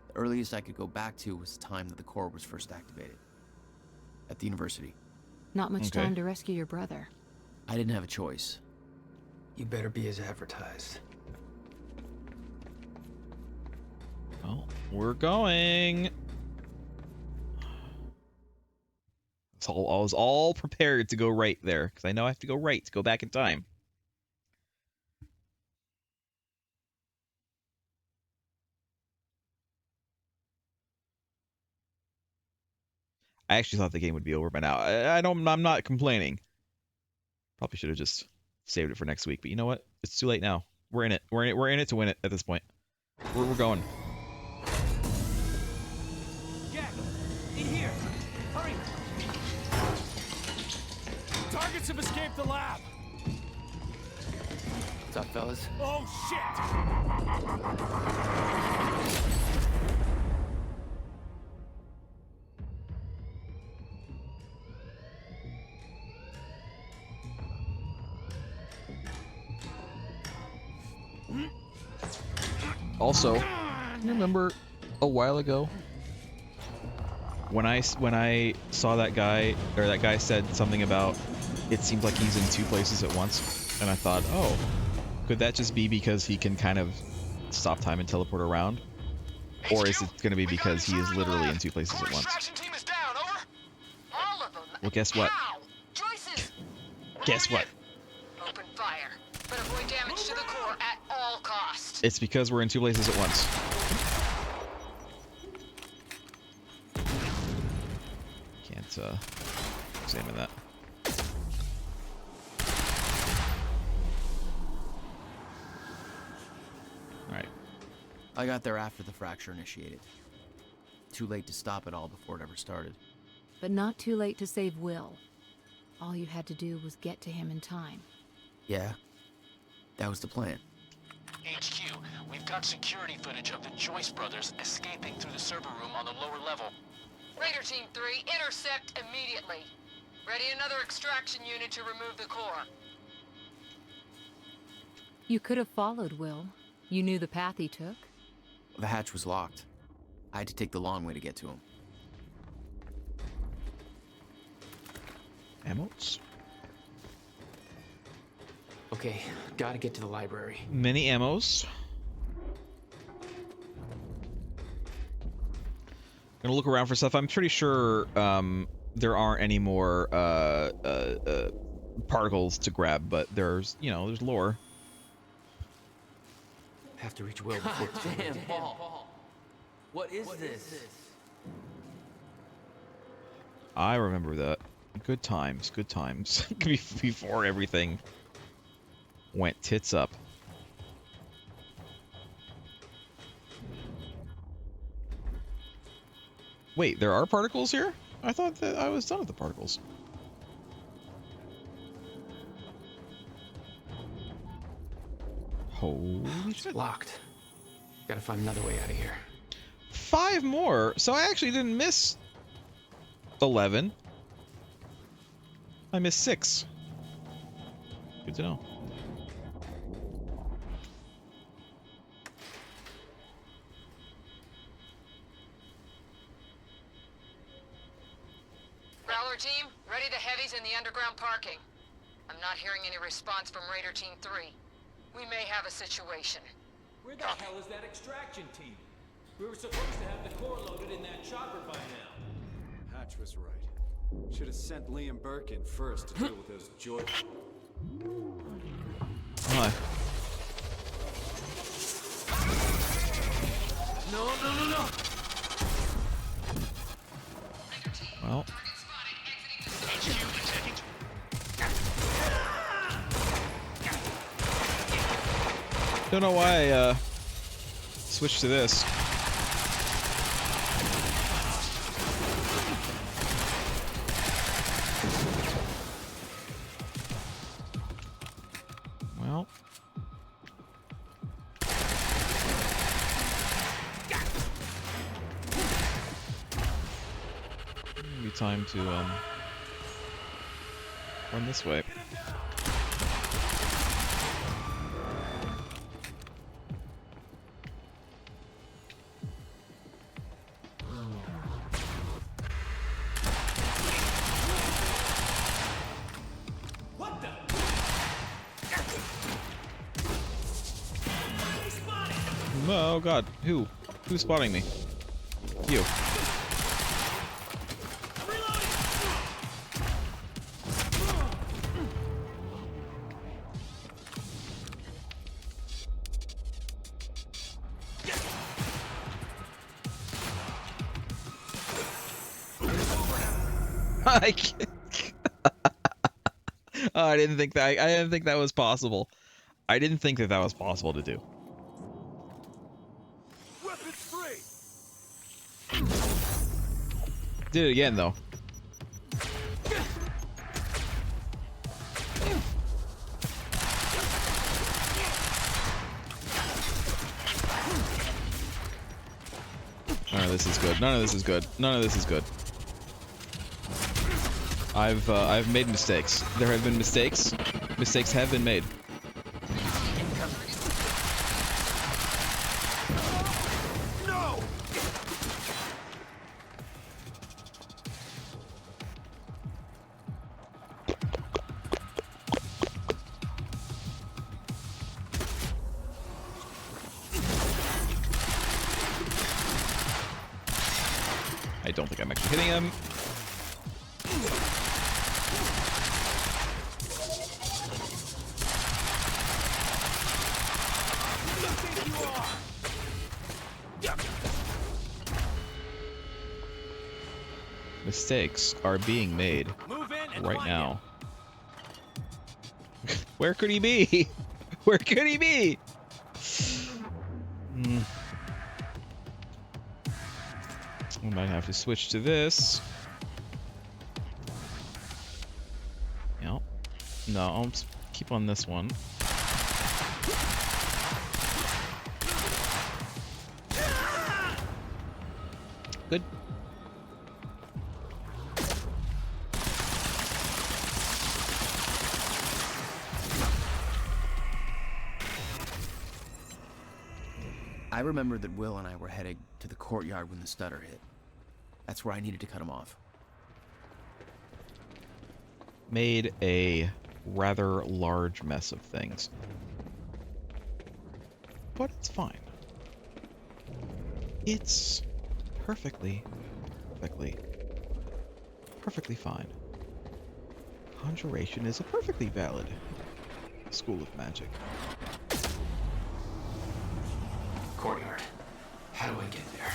The earliest I could go back to was the time that the core was first activated. At the university. Not much Okay. time to rescue your brother. I didn't have a choice. You better be as advertised. Well, we're going. I was all prepared to go right there, because I know I have to go right to go back in time. I actually thought the game would be over by now. I'm not complaining. Probably should have just saved it for next week, but you know what? It's too late now. We're in it. We're in it to win it at this point. We're going. Jack, in here. Hurry. Targets have escaped the lab. What's up, fellas? Oh shit! Also, you remember a while ago when I saw that guy, or that guy said something about it seems like he's in two places at once, and I thought, oh, could that just be because he can kind of stop time and teleport around, or is it going to be because he is literally in two places at once? Team is down. Over. All of them. Well, guess what? How? Joyce's. Guess what? Open fire, but avoid damage to the core at all costs. It's because we're in two places at once. Can't examine that. Alright. I got there after the fracture initiated. Too late to stop it all before it ever started. But not too late to save Will. All you had to do was get to him in time. Yeah, that was the plan. HQ, we've got security footage of the Joyce brothers escaping through the server room on the lower level. Raider Team 3, intercept immediately. Ready another extraction unit to remove the core. You could have followed Will. You knew the path he took. The hatch was locked. I had to take the long way to get to him. Ammos? Okay, gotta get to the library. Many ammos. Gonna look around for stuff. I'm pretty sure there aren't any more particles to grab, but there's lore. Have to reach Will before. Damn, Paul. What is this? I remember that. Good times, good times. Before everything went tits up. Wait, there are particles here? I thought that I was done with the particles. Holy shit. Locked. Gotta find another way out of here. 5 more! So I actually didn't miss 11. I missed 6. Good to know. Prowler team, ready the heavies in the underground parking. I'm not hearing any response from Raider Team 3. We may have a situation. Where the hell is that extraction team? We were supposed to have the core loaded in that chopper by now. Hatch was right. Should have sent Liam Burke in first to deal with those Jordan. Hi. No. Well. Don't know why I switched to this. Well. Maybe time to run this way. Oh god, who? Who's spotting me? You. I can't. Oh, I didn't think that was possible. I didn't think that was possible to do. Did it again, though. None of this is good. None of this is good. None of this is good. I've made mistakes. There have been mistakes. Mistakes have been made. I don't think I'm actually hitting him. Mistakes are being made right now. Where could he be? Where could he be? I might have to switch to this. Yep. No, I'll just keep on this one. Good. I remember that Will and I were headed to the courtyard when the stutter hit. That's where I needed to cut him off. Made a rather large mess of things. But it's fine. It's perfectly fine. Conjuration is a perfectly valid school of magic. Courtyard. How do I get there?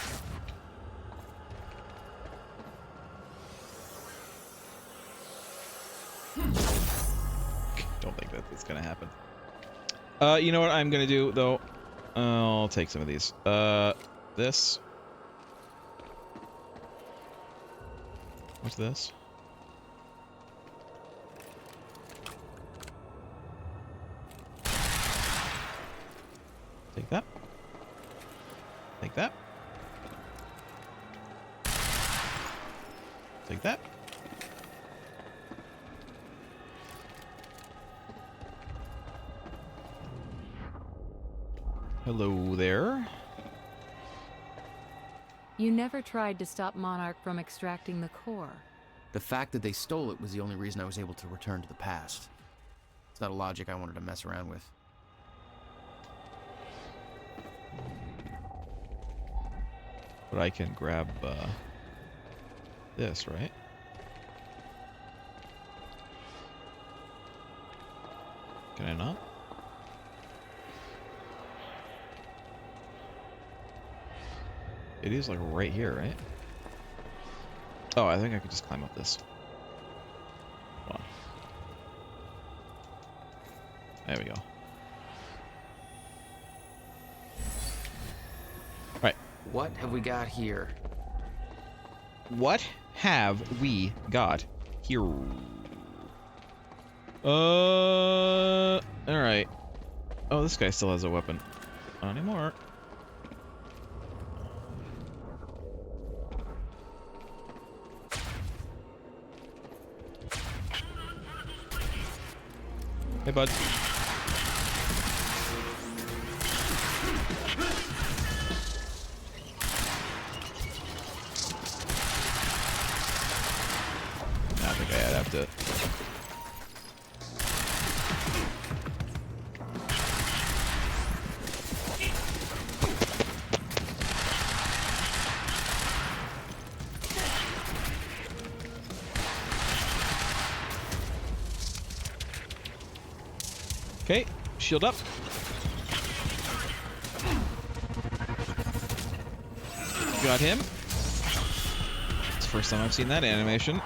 like that's gonna happen. You know what I'm gonna do though? I'll take some of these. This. What's this? Take that. Take that. Take that. Hello there. You never tried to stop Monarch from extracting the core. The fact that they stole it was the only reason I was able to return to the past. It's not a logic I wanted to mess around with. But I can grab this, right? Can I not? It is like right here, right? Oh, I think I could just climb up this. Hold on. There we go. Right. What have we got here? What have we got here? Alright. Oh, this guy still has a weapon. Not anymore. Hey, bud. I think I'd have to. Okay, shield up. Got him. It's the first time I've seen that animation.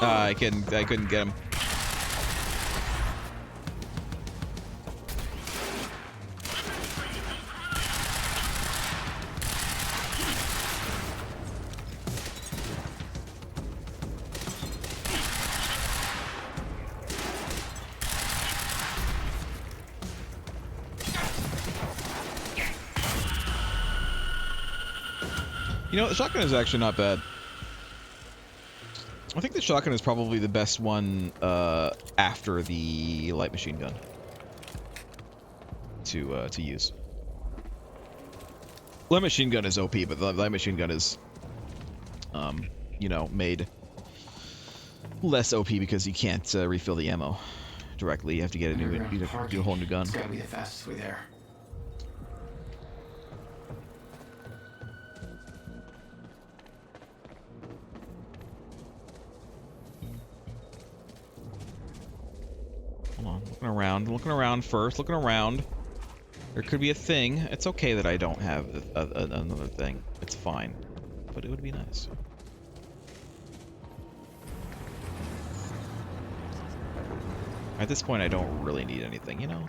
I couldn't get him. You know, the shotgun is actually not bad. I think the shotgun is probably the best one after the light machine gun to use. Light machine gun is OP, but the light machine gun is, you know, made less OP because you can't refill the ammo directly. You have to get a new, you have to do a whole new gun. It's gotta be the fastest way there. Hold on, looking around first, looking around. There could be a thing. It's okay that I don't have another thing. It's fine, but it would be nice. At this point, I don't really need anything, you know?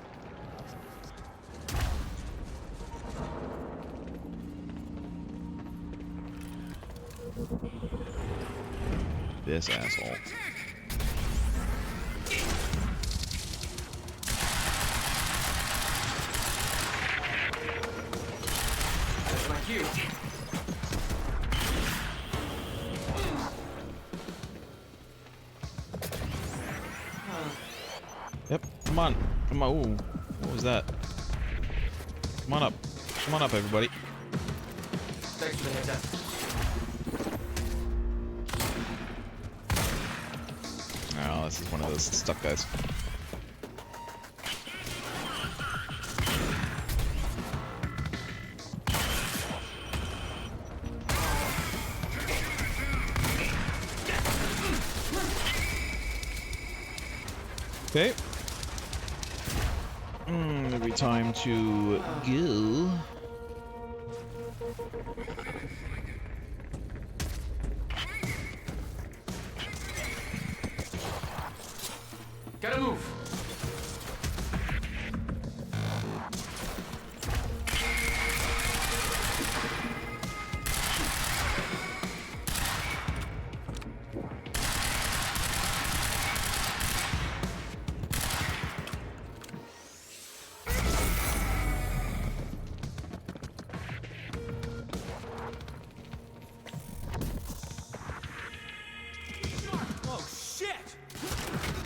This asshole. That's my cue. Yep, come on. Come on. Ooh, what was that? Come on up. Come on up, everybody. Thanks for the heads up. Oh, this is one of those stuck guys. Okay. Maybe time to go. Gotta move.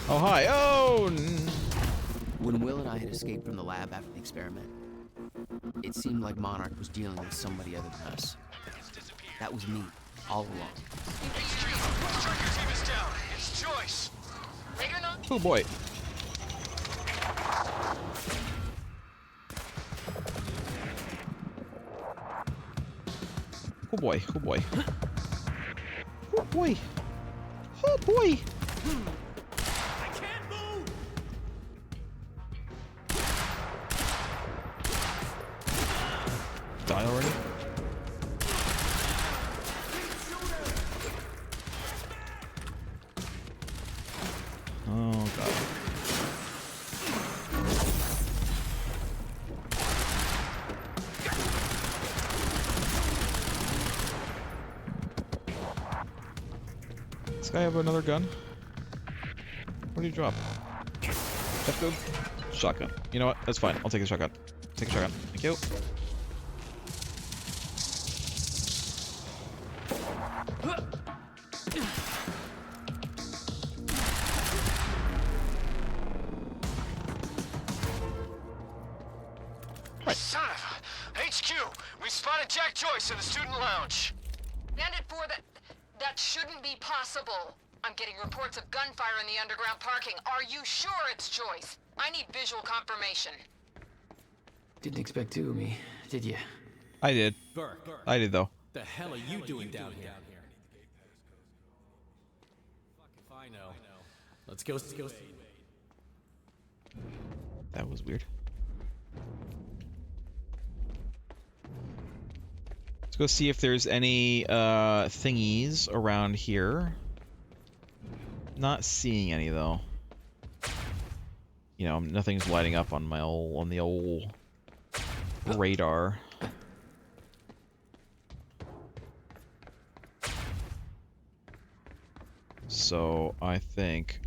Oh, hi. Oh! When Will and I had escaped from the lab after the experiment, it seemed like Monarch was dealing with somebody other than us. That was me, all along. Striker team is down. It's Joyce. Oh boy. Oh boy. Oh boy. Oh boy. Oh boy. Die already? Oh god. This guy have another gun? What do you drop? That's good. Shotgun. You know what? That's fine. I'll take a shotgun. Take a shotgun. Thank you. Son of a... HQ! We spotted Jack Joyce in the student lounge. Bandit 4, that shouldn't be possible. I'm getting reports of gunfire in the underground parking. Are you sure it's Joyce? I need visual confirmation. Didn't expect two of me, did you? I did. Burke. I did though. The hell are you doing down here? Fuck if I know. Let's go. That was weird. Let's go see if there's any thingies around here. Not seeing any though. You know, nothing's lighting up on my the old radar. So I think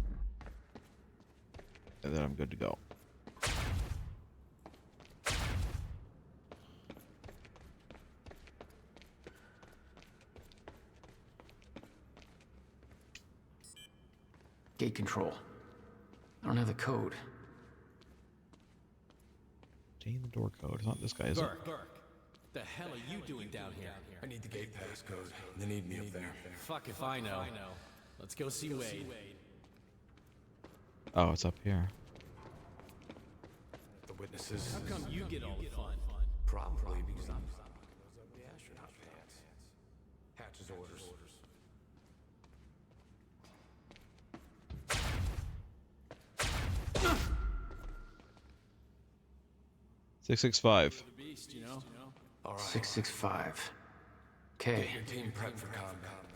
that I'm good to go. Gate control. I don't have the code. Obtain the door code. It's not this guy, is it? Burke. The hell are you doing down here? I need the gate pass code. They need me up there. Fuck if I know. Let's go see Wade. Oh, it's up here. The witnesses. How come you get all the fun? Probably because I'm the astronaut pants. Hatch's orders. 665. The beast, you know? All right. 665. Okay. Get your team prepped for combat.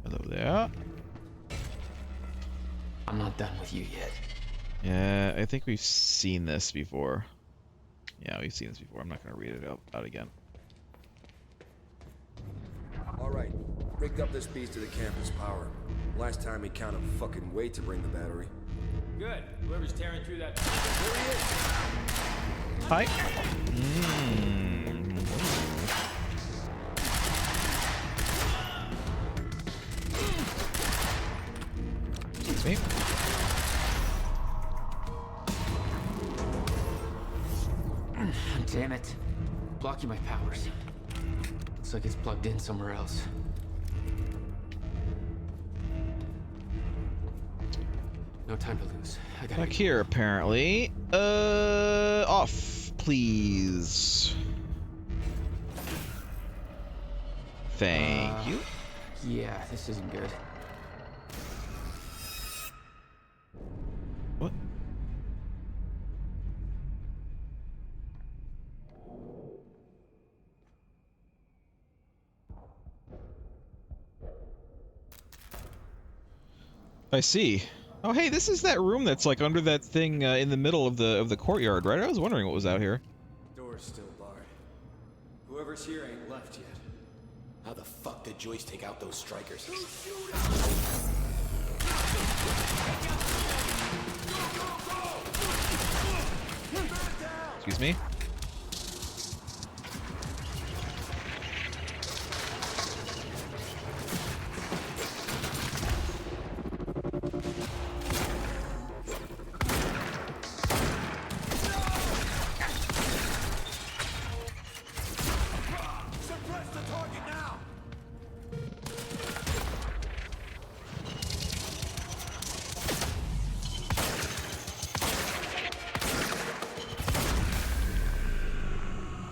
Hello there. I'm not done with you yet. Yeah, I think we've seen this before. Yeah, we've seen this before. I'm not going to read it out again. All right, rigged up this beast to the campus power. Last time we counted fucking weight to bring the battery. Good. Whoever's tearing through that... There he is! Hi. Excuse me. Damn it. Blocking my powers. Looks like it's plugged in somewhere else. No time to lose. I gotta Back here, apparently. Off, please. Thank you. Yeah, this isn't good. What? I see. Oh, hey, this is that room that's like under that thing in the middle of the courtyard, right? I was wondering what was out here. Door's still barred. Whoever's here ain't left yet. How the fuck did Joyce take out those strikers? Excuse me?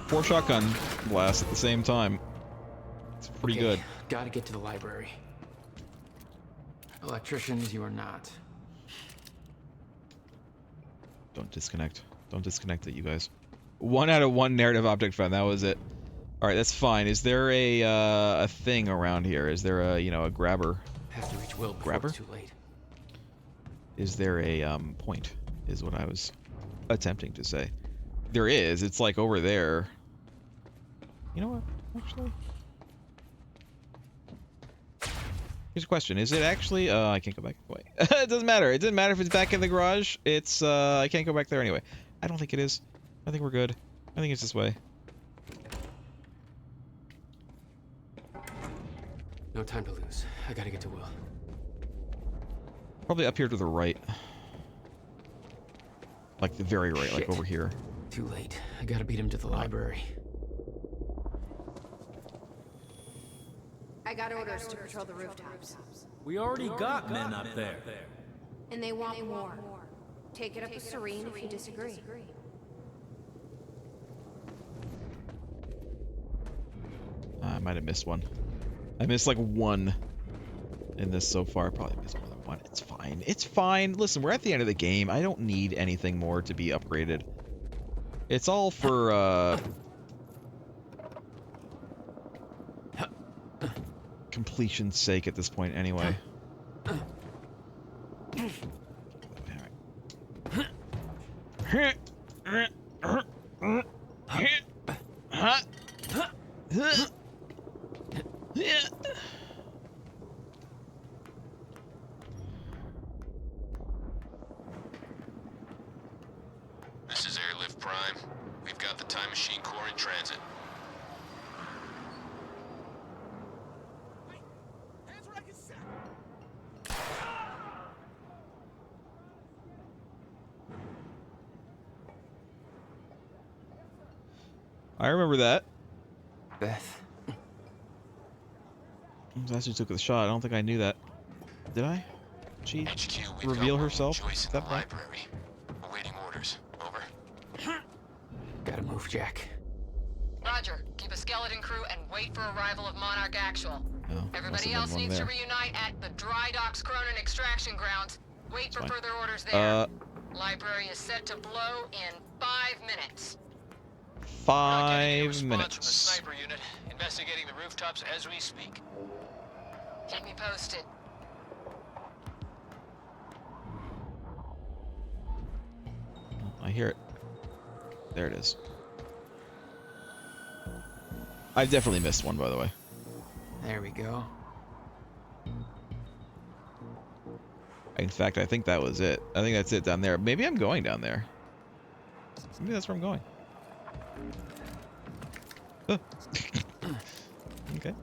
Four shotgun blasts at the same time. It's pretty good. Gotta get to the library. Electricians, you are not. Don't disconnect. Don't disconnect it, you guys. 1 out of 1 narrative object found. That was it. All right, that's fine. Is there a thing around here? Is there a a grabber? Have to reach Will before it's too late. Is there a point? Is what I was attempting to say. There is. It's like over there. You know what? Actually, here's a question. Is it actually? I can't go back. Wait. It doesn't matter. It doesn't matter if it's back in the garage. It's I can't go back there anyway. I don't think it is. I think we're good. I think it's this way. No time to lose. I gotta get to Will. Probably up here to the right. Like the very right, Shit. like over here. Too late. I gotta beat him to the library. I got orders to patrol the rooftops. We already got men up there. And they want more. Take it up with Serene if you disagree. I might have missed one. I missed like one in this so far. I probably missed more than one. It's fine. It's fine. Listen, we're at the end of the game. I don't need anything more to be upgraded. It's all for completion's sake at this point anyway. This is Airlift Prime. We've got the Time Machine Core in transit. I remember that. Beth. That's who took the shot. I don't think I knew that. Did I? She reveal herself? Joyce Is in that the right? library. Awaiting orders. Over. Gotta move, Jack. Roger. Keep a skeleton crew and wait for arrival of Monarch Actual. Oh, Everybody else needs to reunite at the Dry Docks Cronin extraction grounds. Wait for fine. further orders there. Library is set to blow in 5 minutes. 5 Response from the minutes. sniper unit, investigating the rooftops as we speak. Keep me posted. I hear it. There it is. I definitely missed one, by the way. There we go. In fact, I think that was it. I think that's it down there. Maybe I'm going down there. Maybe that's where I'm going. Huh. Okay.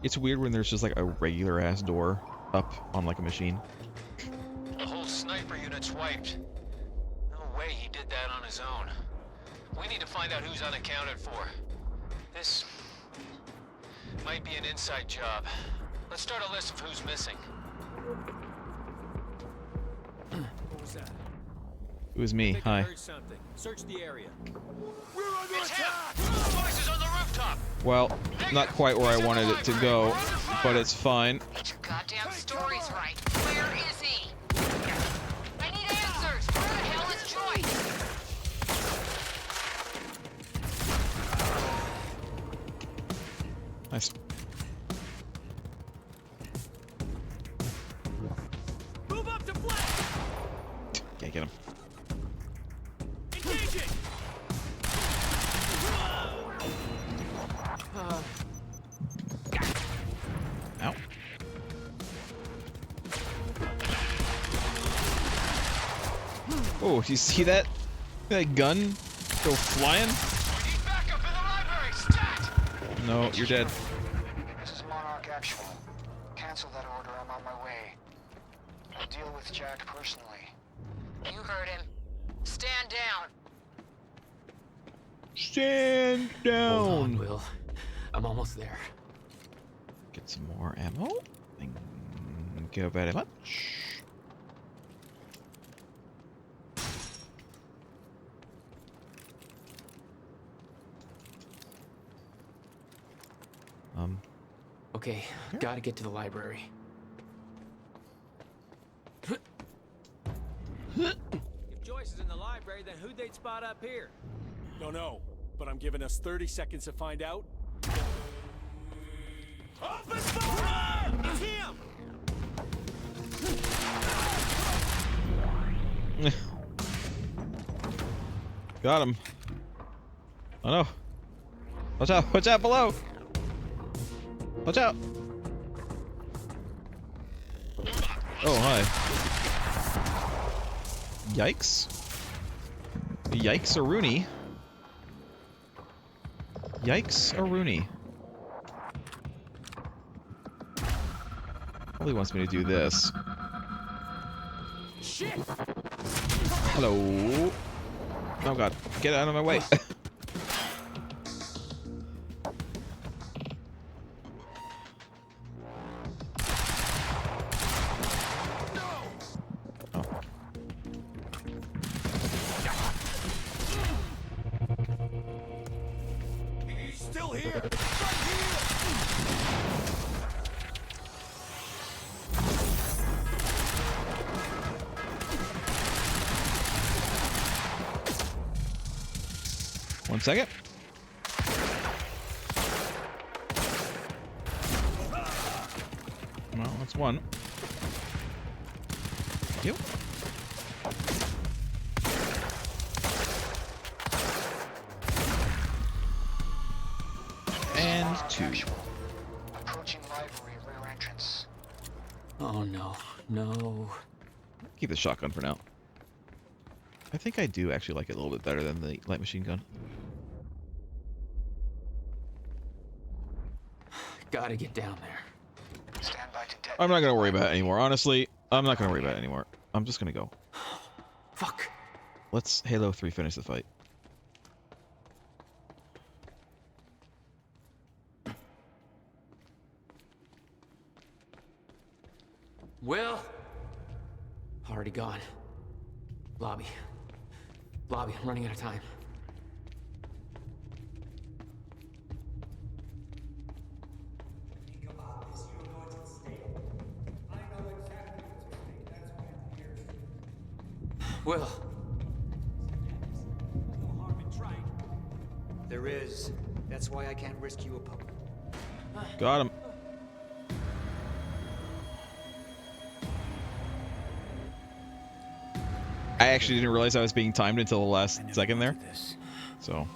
It's weird when there's just like a regular ass door up on like a machine. The whole sniper unit's wiped. No way he did that on his own. We need to find out who's unaccounted for. This might be an inside job. Let's start a list of who's missing. It was me. I Hi. heard something. Search the area. It's him! Joyce is on the rooftop! Well, not quite where I wanted it to go, but it's fine. Get your goddamn stories right. Where is he? I need answers. Where the hell is Joyce? Nice. Move up to flank. Can't get him. Engaging. Ow. Oh, you see that? That gun go flying? No, you're dead. This is Monarch Actual. Cancel that order, I'm on my way. I'll deal with Jack personally. You heard him. Stand down. Stand down. Hold on, Will. I'm almost there. Get some more ammo. Thank you very much. Okay, gotta get to the library. If Joyce is in the library, then who'd they spot up here? Don't know, but I'm giving us 30 seconds to find out. Open fire! It's him! Got him. Oh no. Watch out, watch out below. Watch out. Oh, hi. Yikes. Yikes-a-rooney. Yikes-a-rooney. Probably wants me to do this. Shit! Hello. Oh god, get out of my way. Still here! Right here! 1 second. Well, that's one. Thank you. And two. Approaching library rear entrance. Oh no, no. Keep the shotgun for now. I think I do actually like it a little bit better than the light machine gun. Gotta get down there. Stand by to detonate. I'm not gonna worry about it anymore. Honestly, I'm not gonna worry about it anymore. I'm just gonna go. Fuck. Let's Halo 3 finish the fight. Will? Already gone. Lobby. Lobby, I'm running out of time. Will. No harm in trying. There is. That's why I can't risk you a poke. Got him. I actually didn't realize I was being timed until the last second there. So.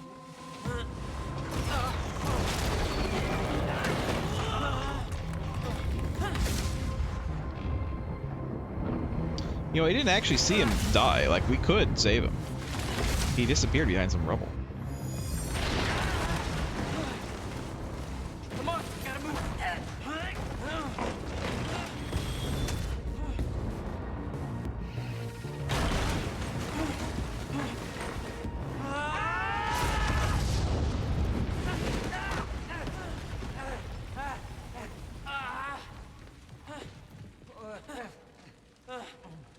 You know, I didn't actually see him die. Like, we could save him. He disappeared behind some rubble. Come on, gotta move.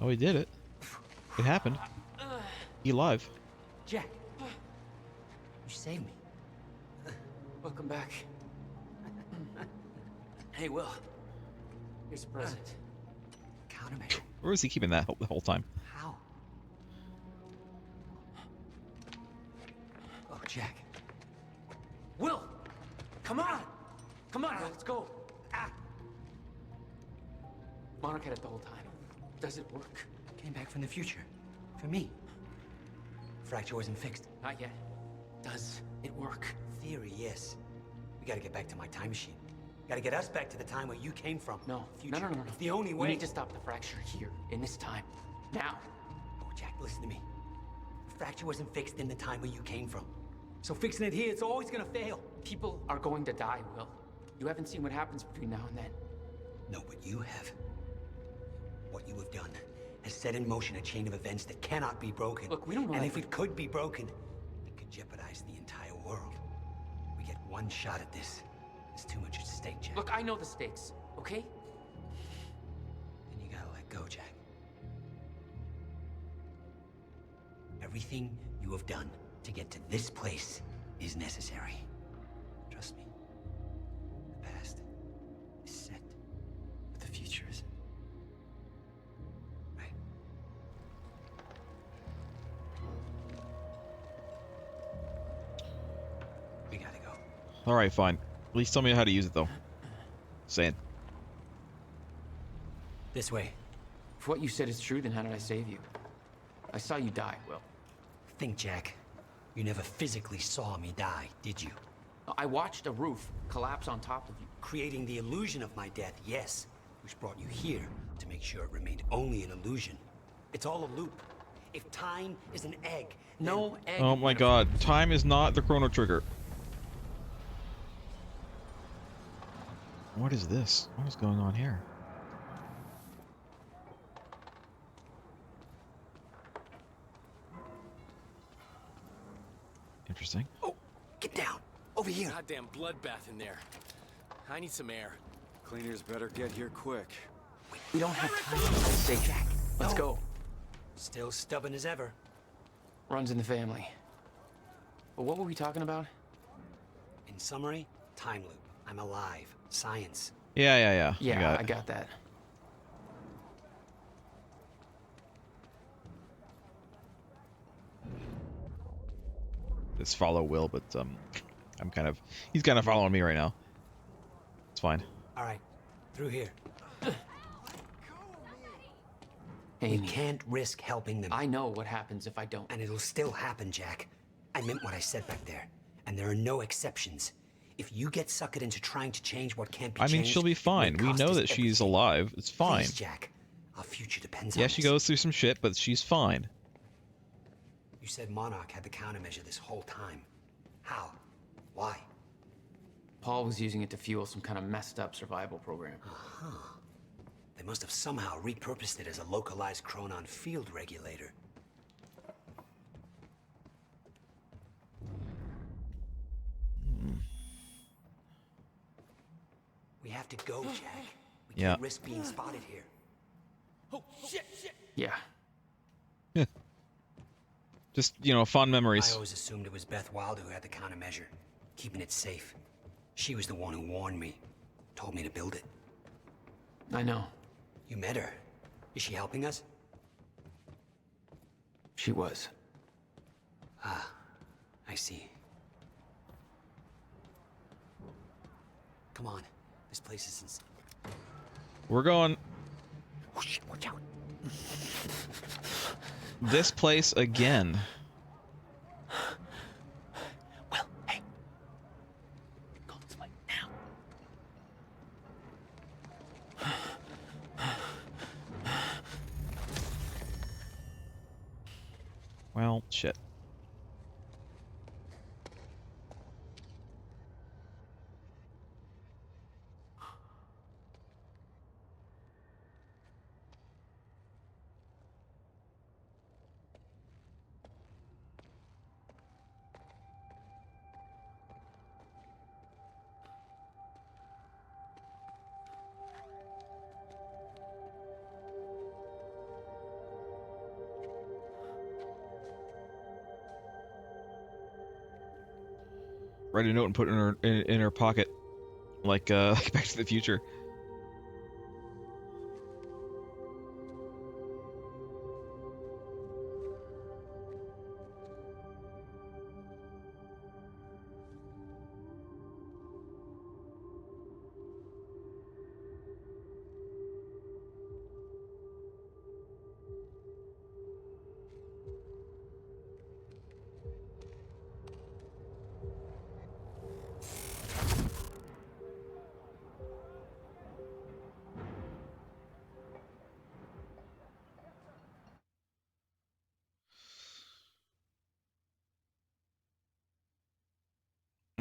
Oh, he did it. It happened. He alive. Jack, you saved me. Welcome back. Hey, Will. Here's a present. Countermeasure. Where was he keeping that the whole time? How? Oh, Jack. Will! Come on! Come on, let's go. Monarch had it the whole time. Does it work? Came back from the future. For me. Fracture wasn't fixed. Not yet. Does it work? Theory, yes. We gotta get back to my time machine. Gotta get us back to the time where you came from. No. Future. No. It's the only We way. need to stop the fracture here, in this time. Now. Oh, Jack, listen to me. The fracture wasn't fixed in the time where you came from. So fixing it here, it's always gonna fail. People are going to die, Will. You haven't seen what happens between now and then. No, but you have. What you have done has set in motion a chain of events that cannot be broken. Look, we don't know. And if it could be broken, it could jeopardize the entire world. We get one shot at this. There's too much at stake, Jack. Look, I know the stakes, okay? Then you gotta let go, Jack. Everything you have done to get to this place is necessary. Trust me. The past is set, but the future isn't. Right? We gotta go. All right, fine. At least tell me how to use it, though. Saying. This way. If what you said is true, then how did I save you? I saw you die, Will. Think, Jack. You never physically saw me die, did you? I watched a roof collapse on top of you. Creating the illusion of my death, yes. Which brought you here to make sure it remained only an illusion. It's all a loop. If time is an egg, no egg. Oh my god, time is not the chrono trigger. What is this? What is going on here? Interesting. Oh, get down. Over here. Goddamn bloodbath in there. I need some air. Cleaners better get here quick. We don't have time for this. Say, Jack, let's go. Still stubborn as ever. Runs in the family. But what were we talking about? In summary, time loop. I'm alive. Science. Yeah. Yeah, I got that. This follow Will, but he's kind of following me right now. It's fine. All right, through here. Amy. We can't risk helping them. I know what happens if I don't. And it'll still happen, Jack. I meant what I said back there. And there are no exceptions. If you get suckered into trying to change what can't be changed... I mean, she'll be fine. We know that she's alive. It's fine. Please, Jack. Our future depends on Yeah, she goes through some shit, but she's fine. You said Monarch had the countermeasure this whole time. How? Why? Paul was using it to fuel some kind of messed up survival program. Uh-huh. They must have somehow repurposed it as a localized chronon field regulator. We have to go, Jack. We can't risk being spotted here. Oh, shit! Yeah. Just, fond memories. I always assumed it was Beth Wild who had the countermeasure, keeping it safe. She was the one who warned me, told me to build it. I know. You met her. Is she helping us? She was. Ah, I see. Come on. This place is insane. We're going. Oh shit, watch out. This place again. Well, hey. Go this way now. Well, shit. write a note and put it in her pocket, like Back to the Future.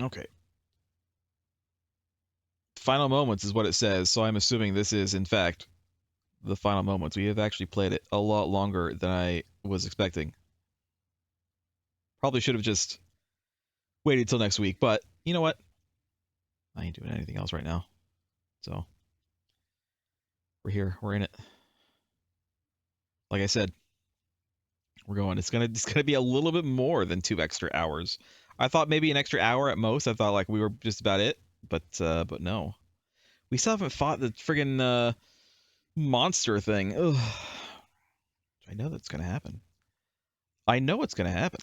Okay. Final moments is what it says, so I'm assuming this is, in fact, the final moments. We have actually played it a lot longer than I was expecting. Probably should have just waited till next week, but you know what? I ain't doing anything else right now. So, we're here. We're in it. Like I said, we're going. It's gonna be a little bit more than 2 extra hours. I thought maybe an extra hour at most. I thought like we were just about it, but no. We still haven't fought the friggin' monster thing. Ugh. I know that's gonna happen. I know it's gonna happen.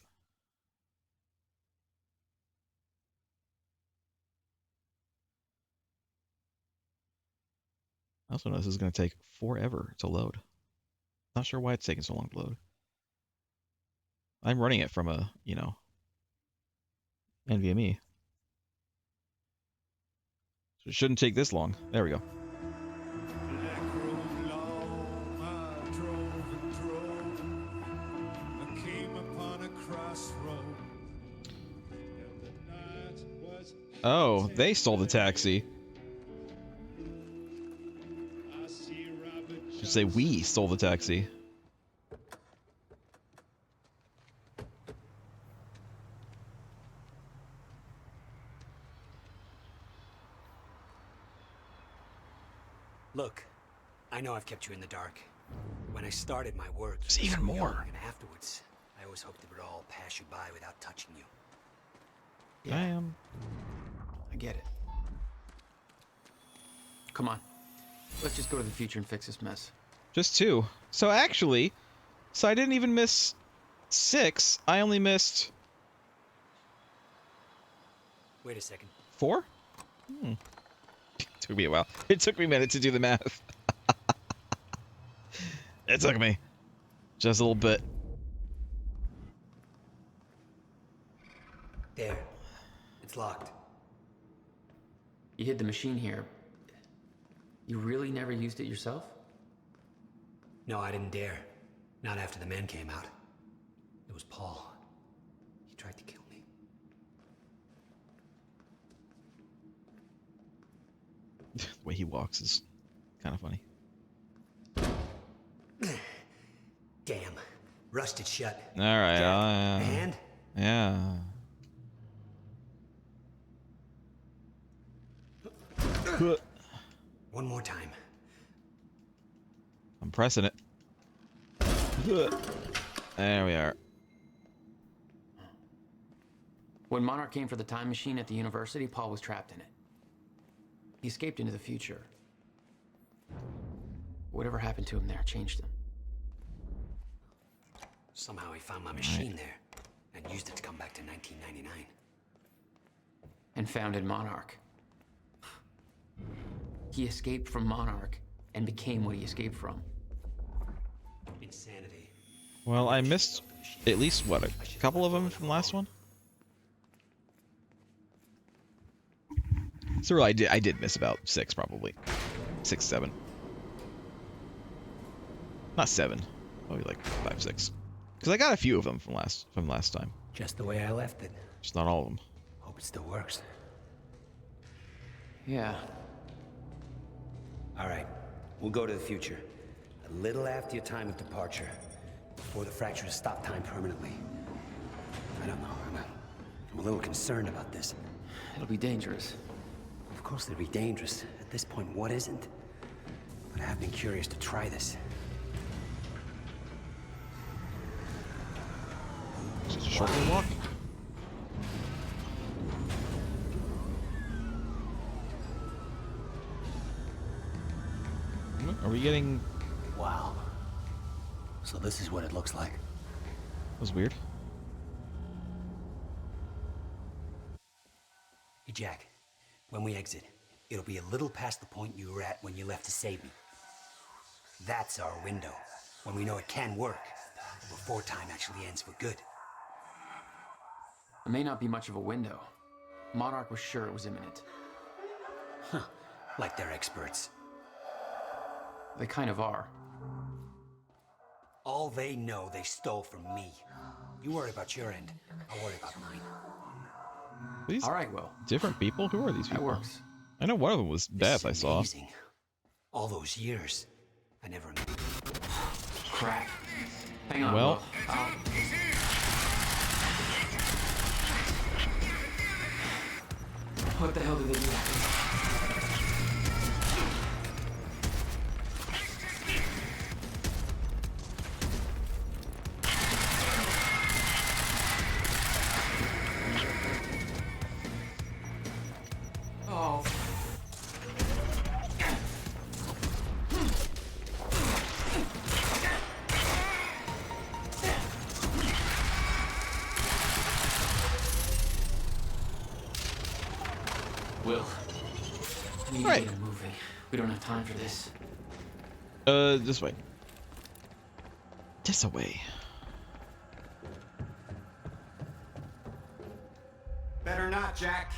I also know this is gonna take forever to load. Not sure why it's taking so long to load. I'm running it from a, NVMe. So it shouldn't take this long. There we go. Oh, they stole the taxi. Should say we stole the taxi. Look, I know I've kept you in the dark. When I started my work, there's even more. And afterwards, I always hoped it would all pass you by without touching you. Yeah. I get it. Come on. Let's just go to the future and fix this mess. Just 2. So actually, I didn't even miss 6. I only missed... Wait a second. 4? Took me a while. It took me a minute to do the math. It took me. Just a little bit. There. It's locked. You hid the machine here. You really never used it yourself? No, I didn't dare. Not after the men came out. It was Paul. He tried to kill me. The way he walks is kind of funny. Damn. Rusted shut. All right. And? Yeah. One more time. I'm pressing it. There we are. When Monarch came for the time machine at the university, Paul was trapped in it. He escaped into the future. Whatever happened to him there changed him. Somehow he found my machine there and used it to come back to 1999. And founded Monarch. He escaped from Monarch and became what he escaped from. Insanity. Well, I missed at least, what, a couple of them from the last one? So really, I did miss about 6, probably. 6, 7. Not 7. Probably like 5, 6. Because I got a few of them from last time. Just the way I left it. Just not all of them. Hope it still works. Yeah. All right. We'll go to the future. A little after your time of departure. Before the fracture to stop time permanently. I don't know. I'm a little concerned about this. It'll be dangerous. Of course it'll be dangerous. At this point, what isn't? But I have been curious to try this. It's just a short little walk. we getting... Wow. So this is what it looks like. That was weird. Hey, Jack. When we exit, it'll be a little past the point you were at when you left to save me. That's our window, when we know it can work, before time actually ends for good. It may not be much of a window. Monarch was sure it was imminent. Huh. Like they're experts. They kind of are. All they know they stole from me. You worry about your end, I'll worry about mine. These all right, Will. Different people? Who are these people? That works. I know one of them was Beth, I saw. Amazing. All those years, I never... Crap. Hang on, well, Will. What the hell did they do? Oh. Will, we need to get moving. We don't have time for this. This way. This away. Better not, Jack.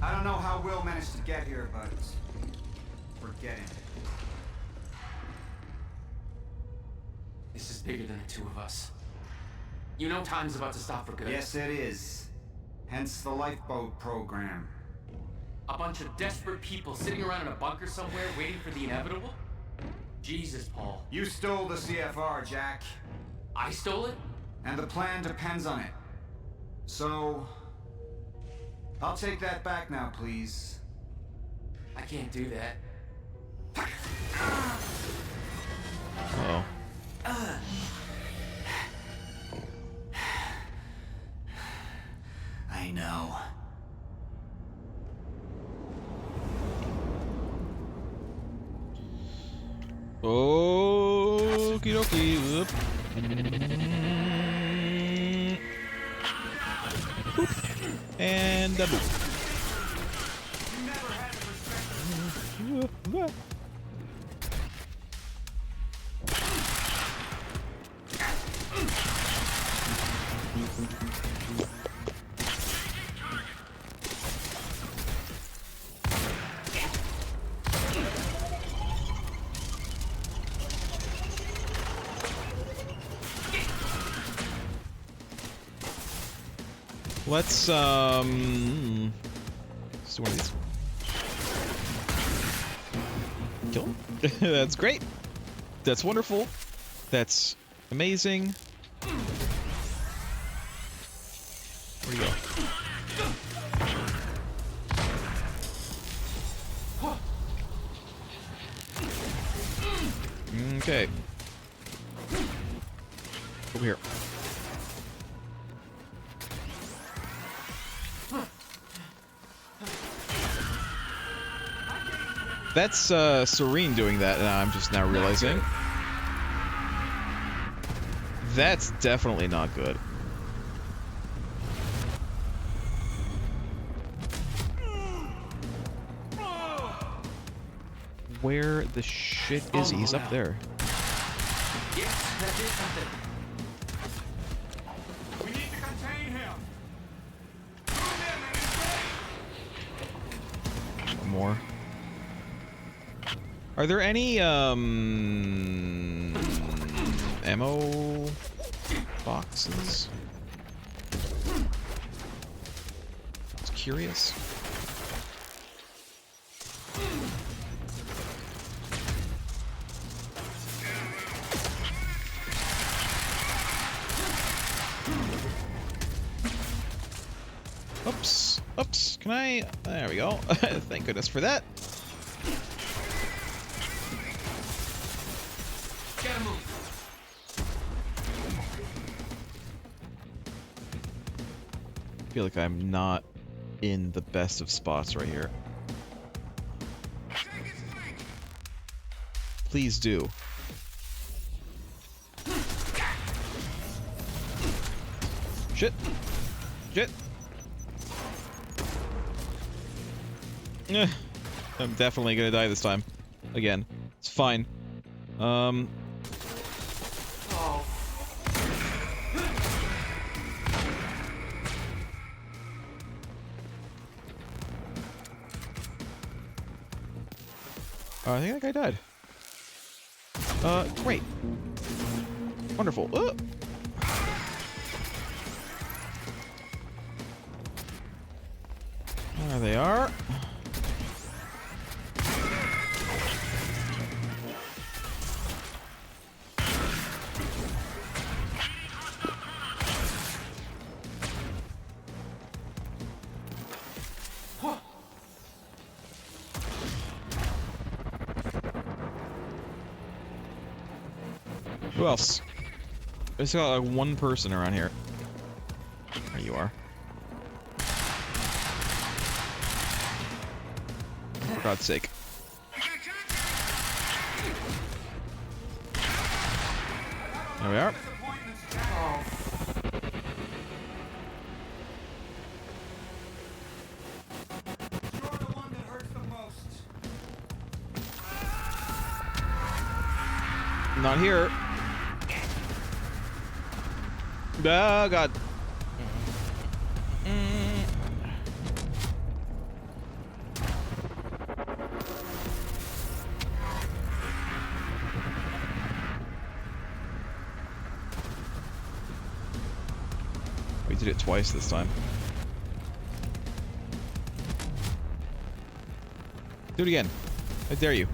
I don't know how Will managed to get here, but forget him. This is bigger than the two of us. You know time's about to stop for good. Yes, it is. Hence the lifeboat program. A bunch of desperate people sitting around in a bunker somewhere waiting for the inevitable? Jesus, Paul. You stole the CFR, Jack. I stole it? And the plan depends on it. So... I'll take that back now, please. I can't do that. Uh-oh. I know. Okie dokie. Whoop. Boop. And a boop. Let's do one of these. Kill him. That's great. That's wonderful. That's amazing. Where'd he go? Okay. Over here. That's Serene doing that, and I'm just now realizing. That's definitely not good. Where the shit is he? He's up there. Yes, that did something. We need to contain him. One more. Are there any ammo boxes? I was curious. Oops. Oops. Can I? There we go. Thank goodness for that. I feel like I'm not in the best of spots right here. Please do. Shit. Shit. I'm definitely gonna die this time. Again. It's fine. Oh. I think that guy died. Great. Wonderful. There they are. Who else? There's got like one person around here. There you are. For God's sake. There we are. Not here. Oh, God. We did it twice this time. Do it again. I dare you.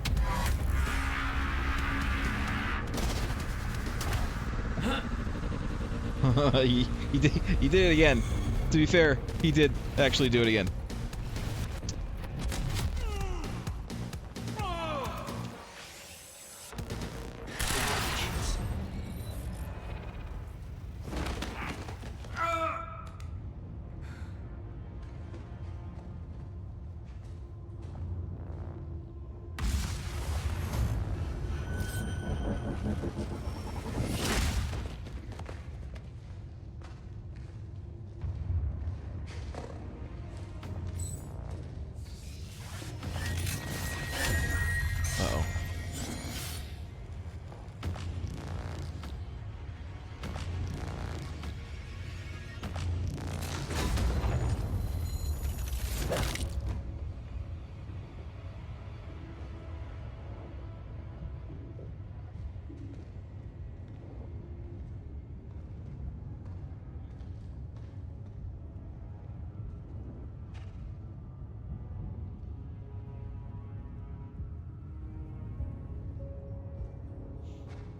he did it again. To be fair, he did actually do it again. Uh-oh.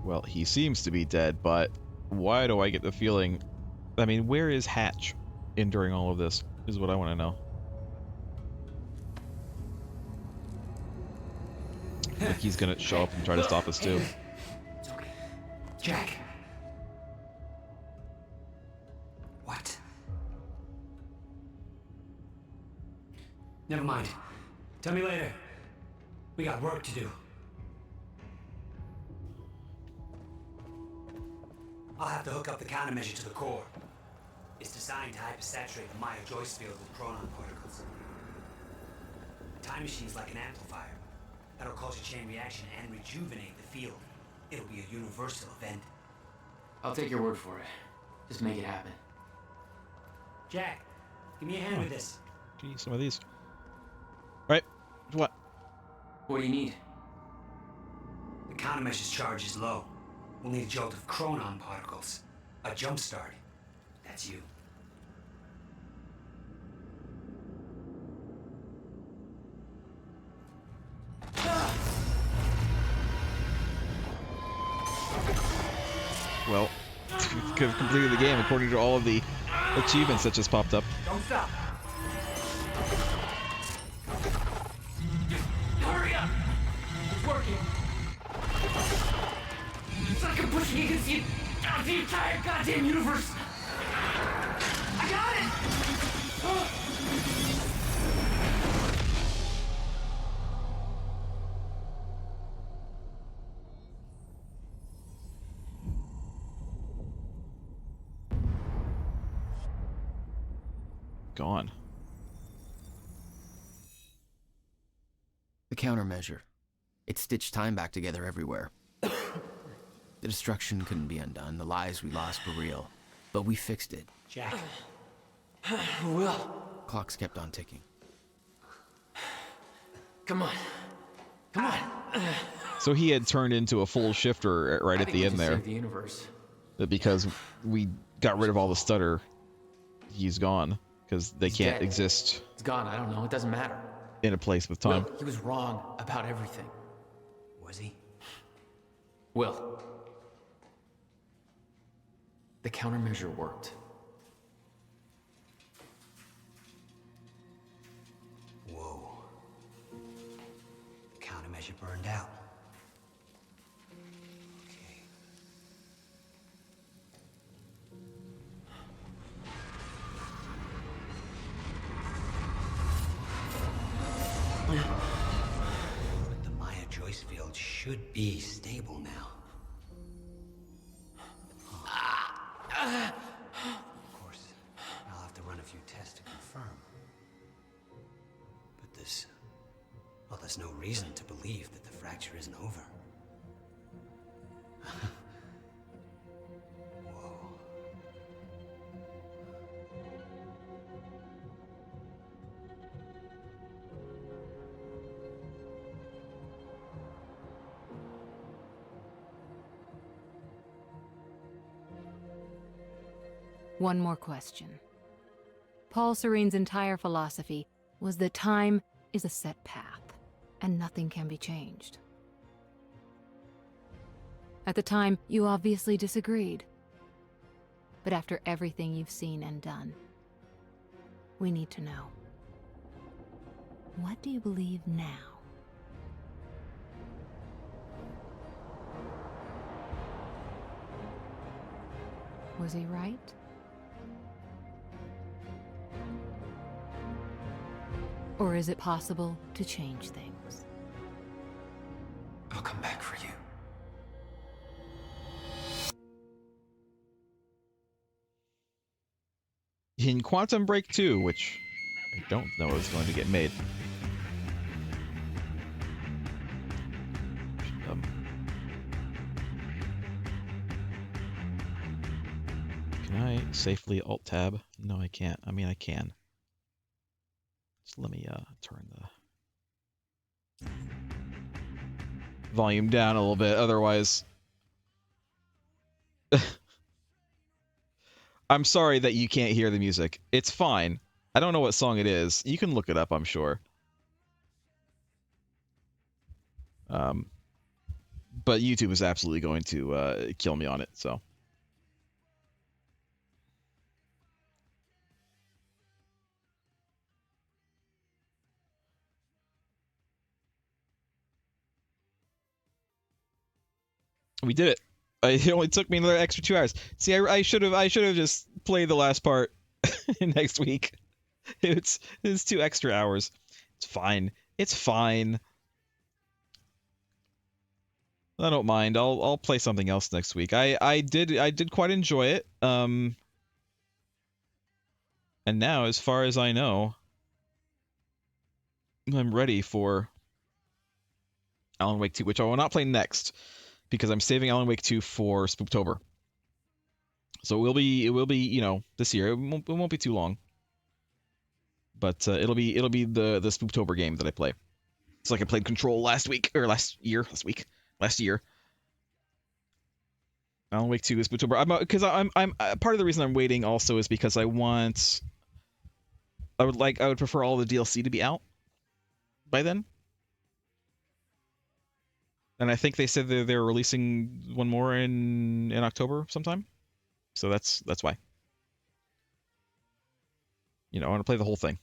Well, he seems to be dead, but why do I get the feeling... I mean, where is Hatch during all of this, is what I want to know. I think he's gonna show up and try to stop us too. It's okay. Jack. What? Never mind. Tell me later. We got work to do. I'll have to hook up the countermeasure to the core. It's designed to hypersaturate the Maya-Joyce field with chronon particles. The time machine's like an amplifier. That'll cause a chain reaction and rejuvenate the field. It'll be a universal event. I'll take your word for it. Just make it happen. Jack, give me a hand with this. Gee, some of these. Right. What? What do you need? The countermeasure's charge is low. We'll need a jolt of chronon particles. A jump start. That's you. Well, could have completed the game according to all of the achievements that just popped up. Don't stop. Hurry up! It's working. It's like I'm pushing against the entire goddamn universe. I got it! gone. The countermeasure. It stitched time back together everywhere. The destruction couldn't be undone. The lives we lost were real. But we fixed it. Jack. Will. Clocks kept on ticking. Come on. Come on. So he had turned into a full shifter right at the end there. Save the universe. But because we got rid of all the stutter, he's gone. Because they can't dead. exist It's gone. I don't know. It doesn't matter. in a place with time. Will, he was wrong about everything. Was he? Will. The countermeasure worked. Whoa. Countermeasure burned out. But the Maya Joyce field should be stable now. Of course, I'll have to run a few tests to confirm. But there's no reason to believe that the fracture isn't over. Whoa. One more question. Paul Serene's entire philosophy was that time is a set path, and nothing can be changed. At the time, you obviously disagreed. But after everything you've seen and done, we need to know. What do you believe now? Was he right? Or is it possible to change things? I'll come back for you. In Quantum Break 2, which I don't know is going to get made. Can I safely Alt-Tab? No, I can't. I mean, I can. Just let me turn the volume down a little bit, otherwise... I'm sorry that you can't hear the music. It's fine. I don't know what song it is. You can look it up, I'm sure. But YouTube is absolutely going to kill me on it, so... We did it. It only took me another extra 2 hours. See, I should have just played the last part next week. It's 2 extra hours. It's fine. It's fine. I don't mind. I'll play something else next week. I did quite enjoy it. And now, as far as I know, I'm ready for Alan Wake 2, which I will not play next, because I'm saving Alan Wake 2 for Spooktober. So it will be, you know, this year. It won't be too long. But it'll be the Spooktober game that I play. It's like I played Control last year. Alan Wake 2 is Spooktober. Because I'm part of the reason I'm waiting also is because I would prefer all the DLC to be out by then. And I think they said they're releasing one more in October sometime. So that's why. You know, I want to play the whole thing.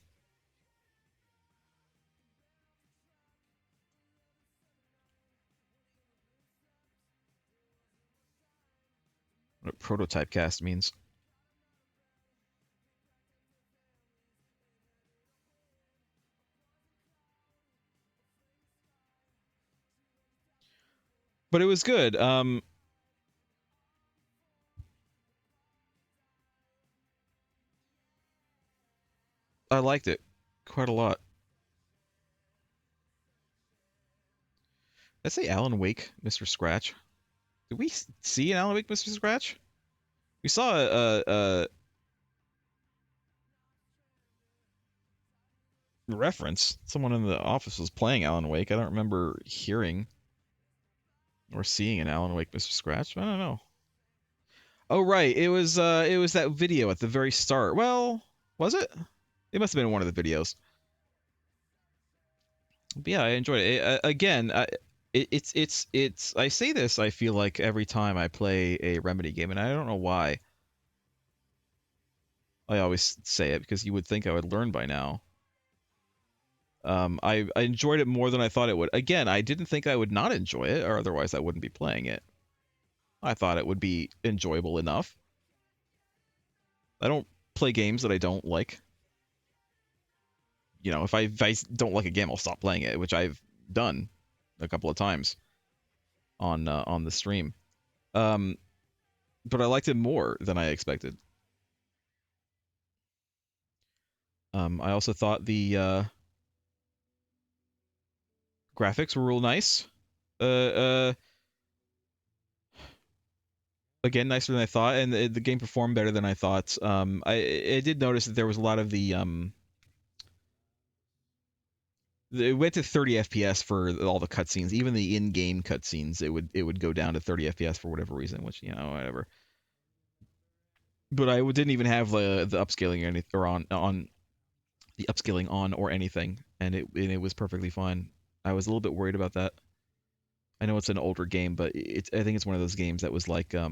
What prototype cast means. But it was good. I liked it quite a lot. Let's say Alan Wake, Mr. Scratch. Did we see an Alan Wake, Mr. Scratch? We saw a reference. Someone in the office was playing Alan Wake. I don't remember hearing or seeing an Alan Wake, Mr. Scratch. I don't know. Oh right, it was that video at the very start. Well, was it? It must have been one of the videos. But yeah, I enjoyed it. Again, it's. I say this, I feel like, every time I play a Remedy game, and I don't know why. I always say it because you would think I would learn by now. I enjoyed it more than I thought it would. Again, I didn't think I would not enjoy it, or otherwise I wouldn't be playing it. I thought it would be enjoyable enough. I don't play games that I don't like. You know, if I don't like a game, I'll stop playing it, which I've done a couple of times on the stream. But I liked it more than I expected. I also thought the graphics were real nice. Again, nicer than I thought, and the game performed better than I thought. I did notice that there was a lot of the it went to 30 FPS for all the cutscenes, even the in-game cutscenes. It would go down to 30 FPS for whatever reason, which, you know, whatever. But I didn't even have the upscaling or anything, or on the upscaling on or anything, and it was perfectly fine. I was a little bit worried about that. I know it's an older game, but I think it's one of those games that was like a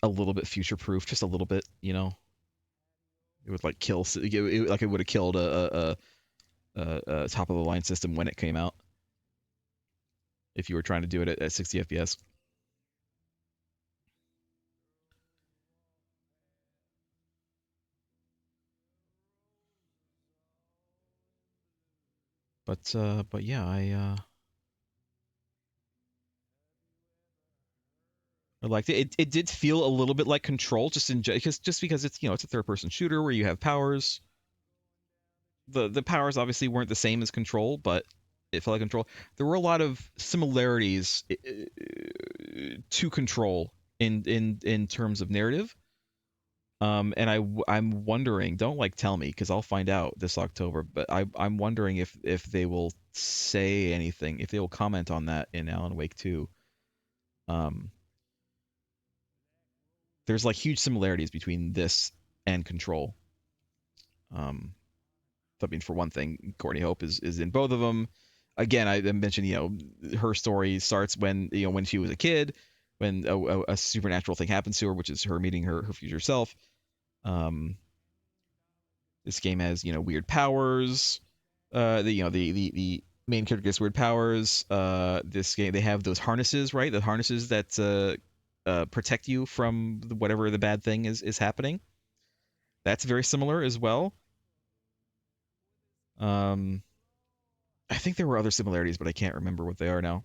little bit future-proof, just a little bit, you know. It would like kill, like it would have killed a top of the line system when it came out, if you were trying to do it at 60 FPS. But yeah, I liked it. It did feel a little bit like Control, just because it's, you know, it's a third-person shooter where you have powers. The powers obviously weren't the same as Control, but it felt like Control. There were a lot of similarities to Control in terms of narrative. And I'm wondering, don't like tell me because I'll find out this October, but I'm wondering if they will say anything, if they will comment on that in Alan Wake 2. There's like huge similarities between this and Control. I mean, for one thing, Courtney Hope is in both of them. Again, I mentioned, you know, her story starts when, you know, when she was a kid, when a supernatural thing happens to her, which is her meeting her future self. This game has, you know, weird powers. The main character gets weird powers. This game, they have those harnesses, right? The harnesses that protect you from whatever the bad thing is happening. That's very similar as well. I think there were other similarities, but I can't remember what they are now.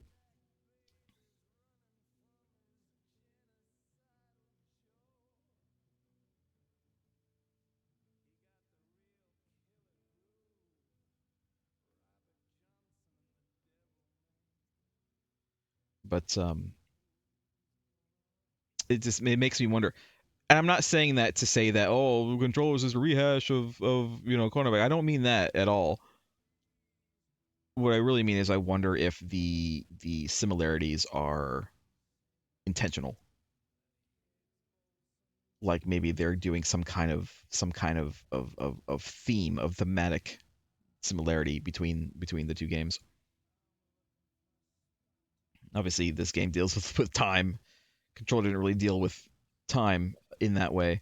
But it makes me wonder. And I'm not saying that to say that, oh, Controllers is a rehash of you know, cornerback. I don't mean that at all. What I really mean is I wonder if the similarities are intentional. Like maybe they're doing some kind of theme, of thematic similarity between the two games. Obviously, this game deals with time. Control didn't really deal with time in that way.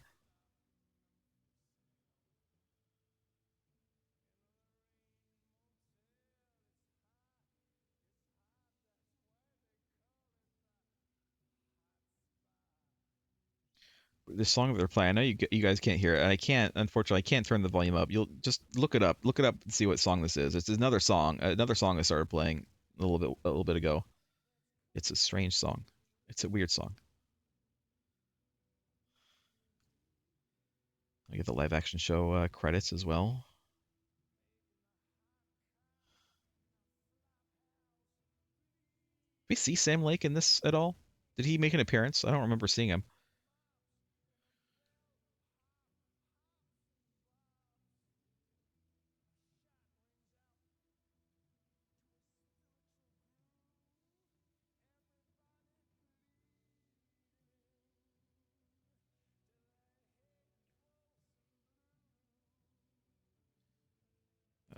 The song that they're playing, I know you guys can't hear it, and I can't, unfortunately, I can't turn the volume up. You'll just look it up and see what song this is. It's another song I started playing a little bit ago. It's a strange song. It's a weird song. I get the live action show credits as well. We see Sam Lake in this at all? Did he make an appearance? I don't remember seeing him.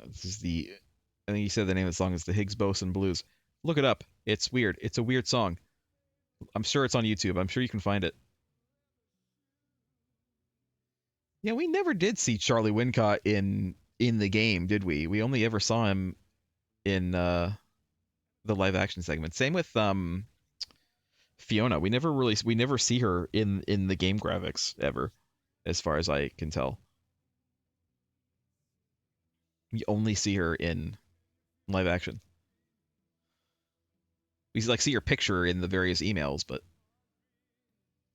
This is the, I think you said the name of the song is the Higgs Boson Blues. Look it up. It's weird. It's a weird song. I'm sure it's on YouTube. I'm sure you can find it. Yeah, we never did see Charlie Wincott in the game, did we? We only ever saw him in the live action segment. Same with Fiona. We never see her in the game graphics ever, as far as I can tell. We only see her in live action. We like see her picture in the various emails, but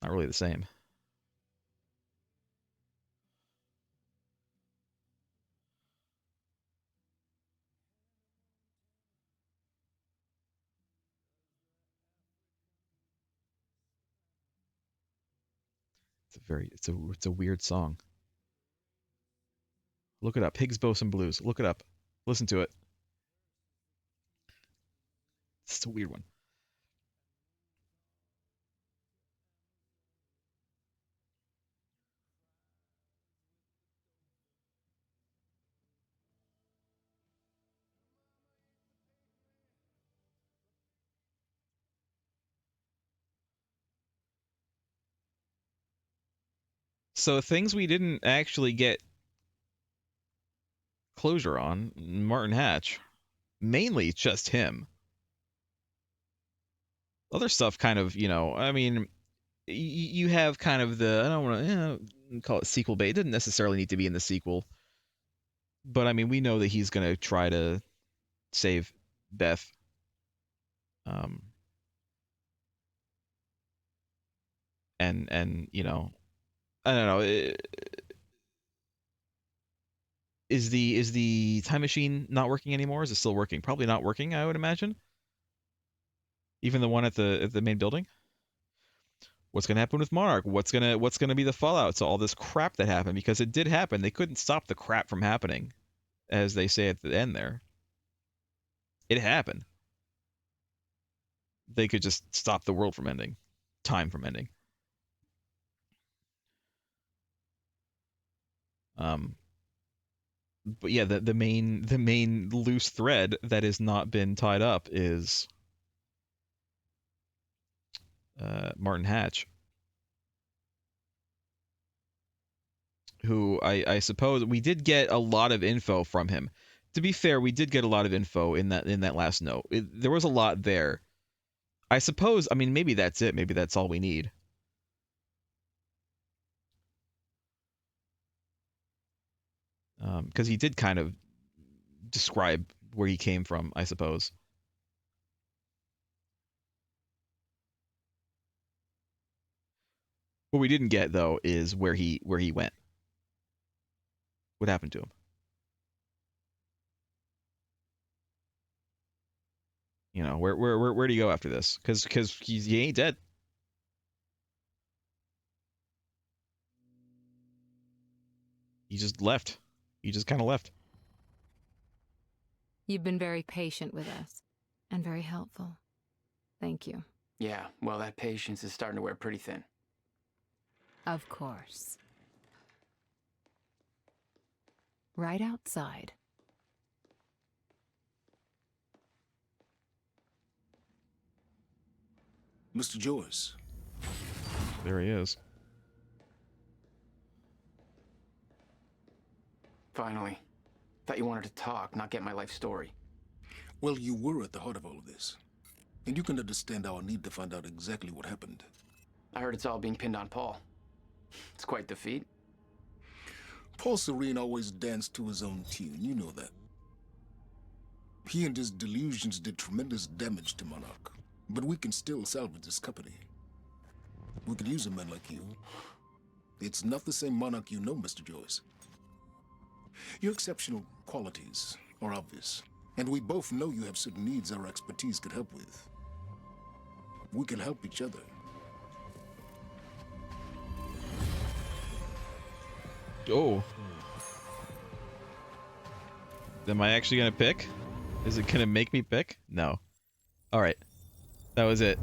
not really the same. It's a weird song. Look it up. Higgs Boson Blues. Look it up. Listen to it. It's a weird one. So things we didn't actually get closure on, Martin Hatch. Mainly just him. Other stuff kind of, I mean, you have kind of the, I don't want to call it sequel bait. It didn't necessarily need to be in the sequel. But I mean, we know that he's going to try to save Beth. And I don't know. Is the time machine not working anymore? Is it still working? Probably not working, I would imagine. Even the one at the main building. What's gonna happen with Monarch? What's gonna be the fallout to all this crap that happened? Because it did happen. They couldn't stop the crap from happening, as they say at the end there. It happened. They could just stop the world from ending, time from ending. But yeah, the main loose thread that has not been tied up is Martin Hatch, who I suppose we did get a lot of info from him. To be fair, we did get a lot of info in that last note. There was a lot there. I suppose, I mean, maybe that's it. Maybe that's all we need. Because he did kind of describe where he came from, I suppose. What we didn't get, though, is where he went. What happened to him? Where do you go after this? Because he ain't dead. He just left. He just kind of left. You've been very patient with us, and very helpful. Thank you. Yeah, well, that patience is starting to wear pretty thin. Of course. Right outside. Mr. Joyce. There he is. Finally. Thought you wanted to talk, not get my life story. Well, you were at the heart of all of this. And you can understand our need to find out exactly what happened. I heard it's all being pinned on Paul. It's quite the feat. Paul Serene always danced to his own tune, you know that. He and his delusions did tremendous damage to Monarch. But we can still salvage this company. We could use a man like you. It's not the same Monarch you know, Mr. Joyce. Your exceptional qualities are obvious, and we both know you have certain needs our expertise could help with. We can help each other. Oh. Am I actually gonna pick? Is it gonna make me pick? No. Alright. That was it.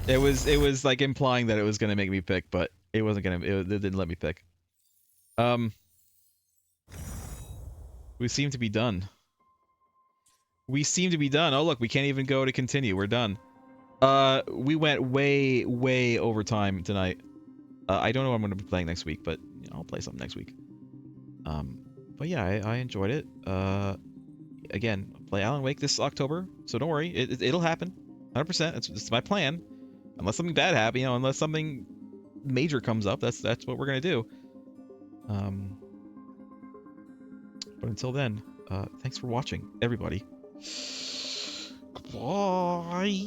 It was like implying that it was gonna make me pick, but it wasn't gonna, it didn't let me pick. We seem to be done. We seem to be done. Oh look, we can't even go to continue. We're done. We went way over time tonight. I don't know what I'm gonna be playing next week, but you know, I'll play something next week. But yeah, I enjoyed it. Again, play Alan Wake this October, so don't worry, it'll happen, 100%. It's my plan, unless something bad happens, you know, unless something major comes up. That's what we're gonna do. But until then, thanks for watching, everybody. Bye.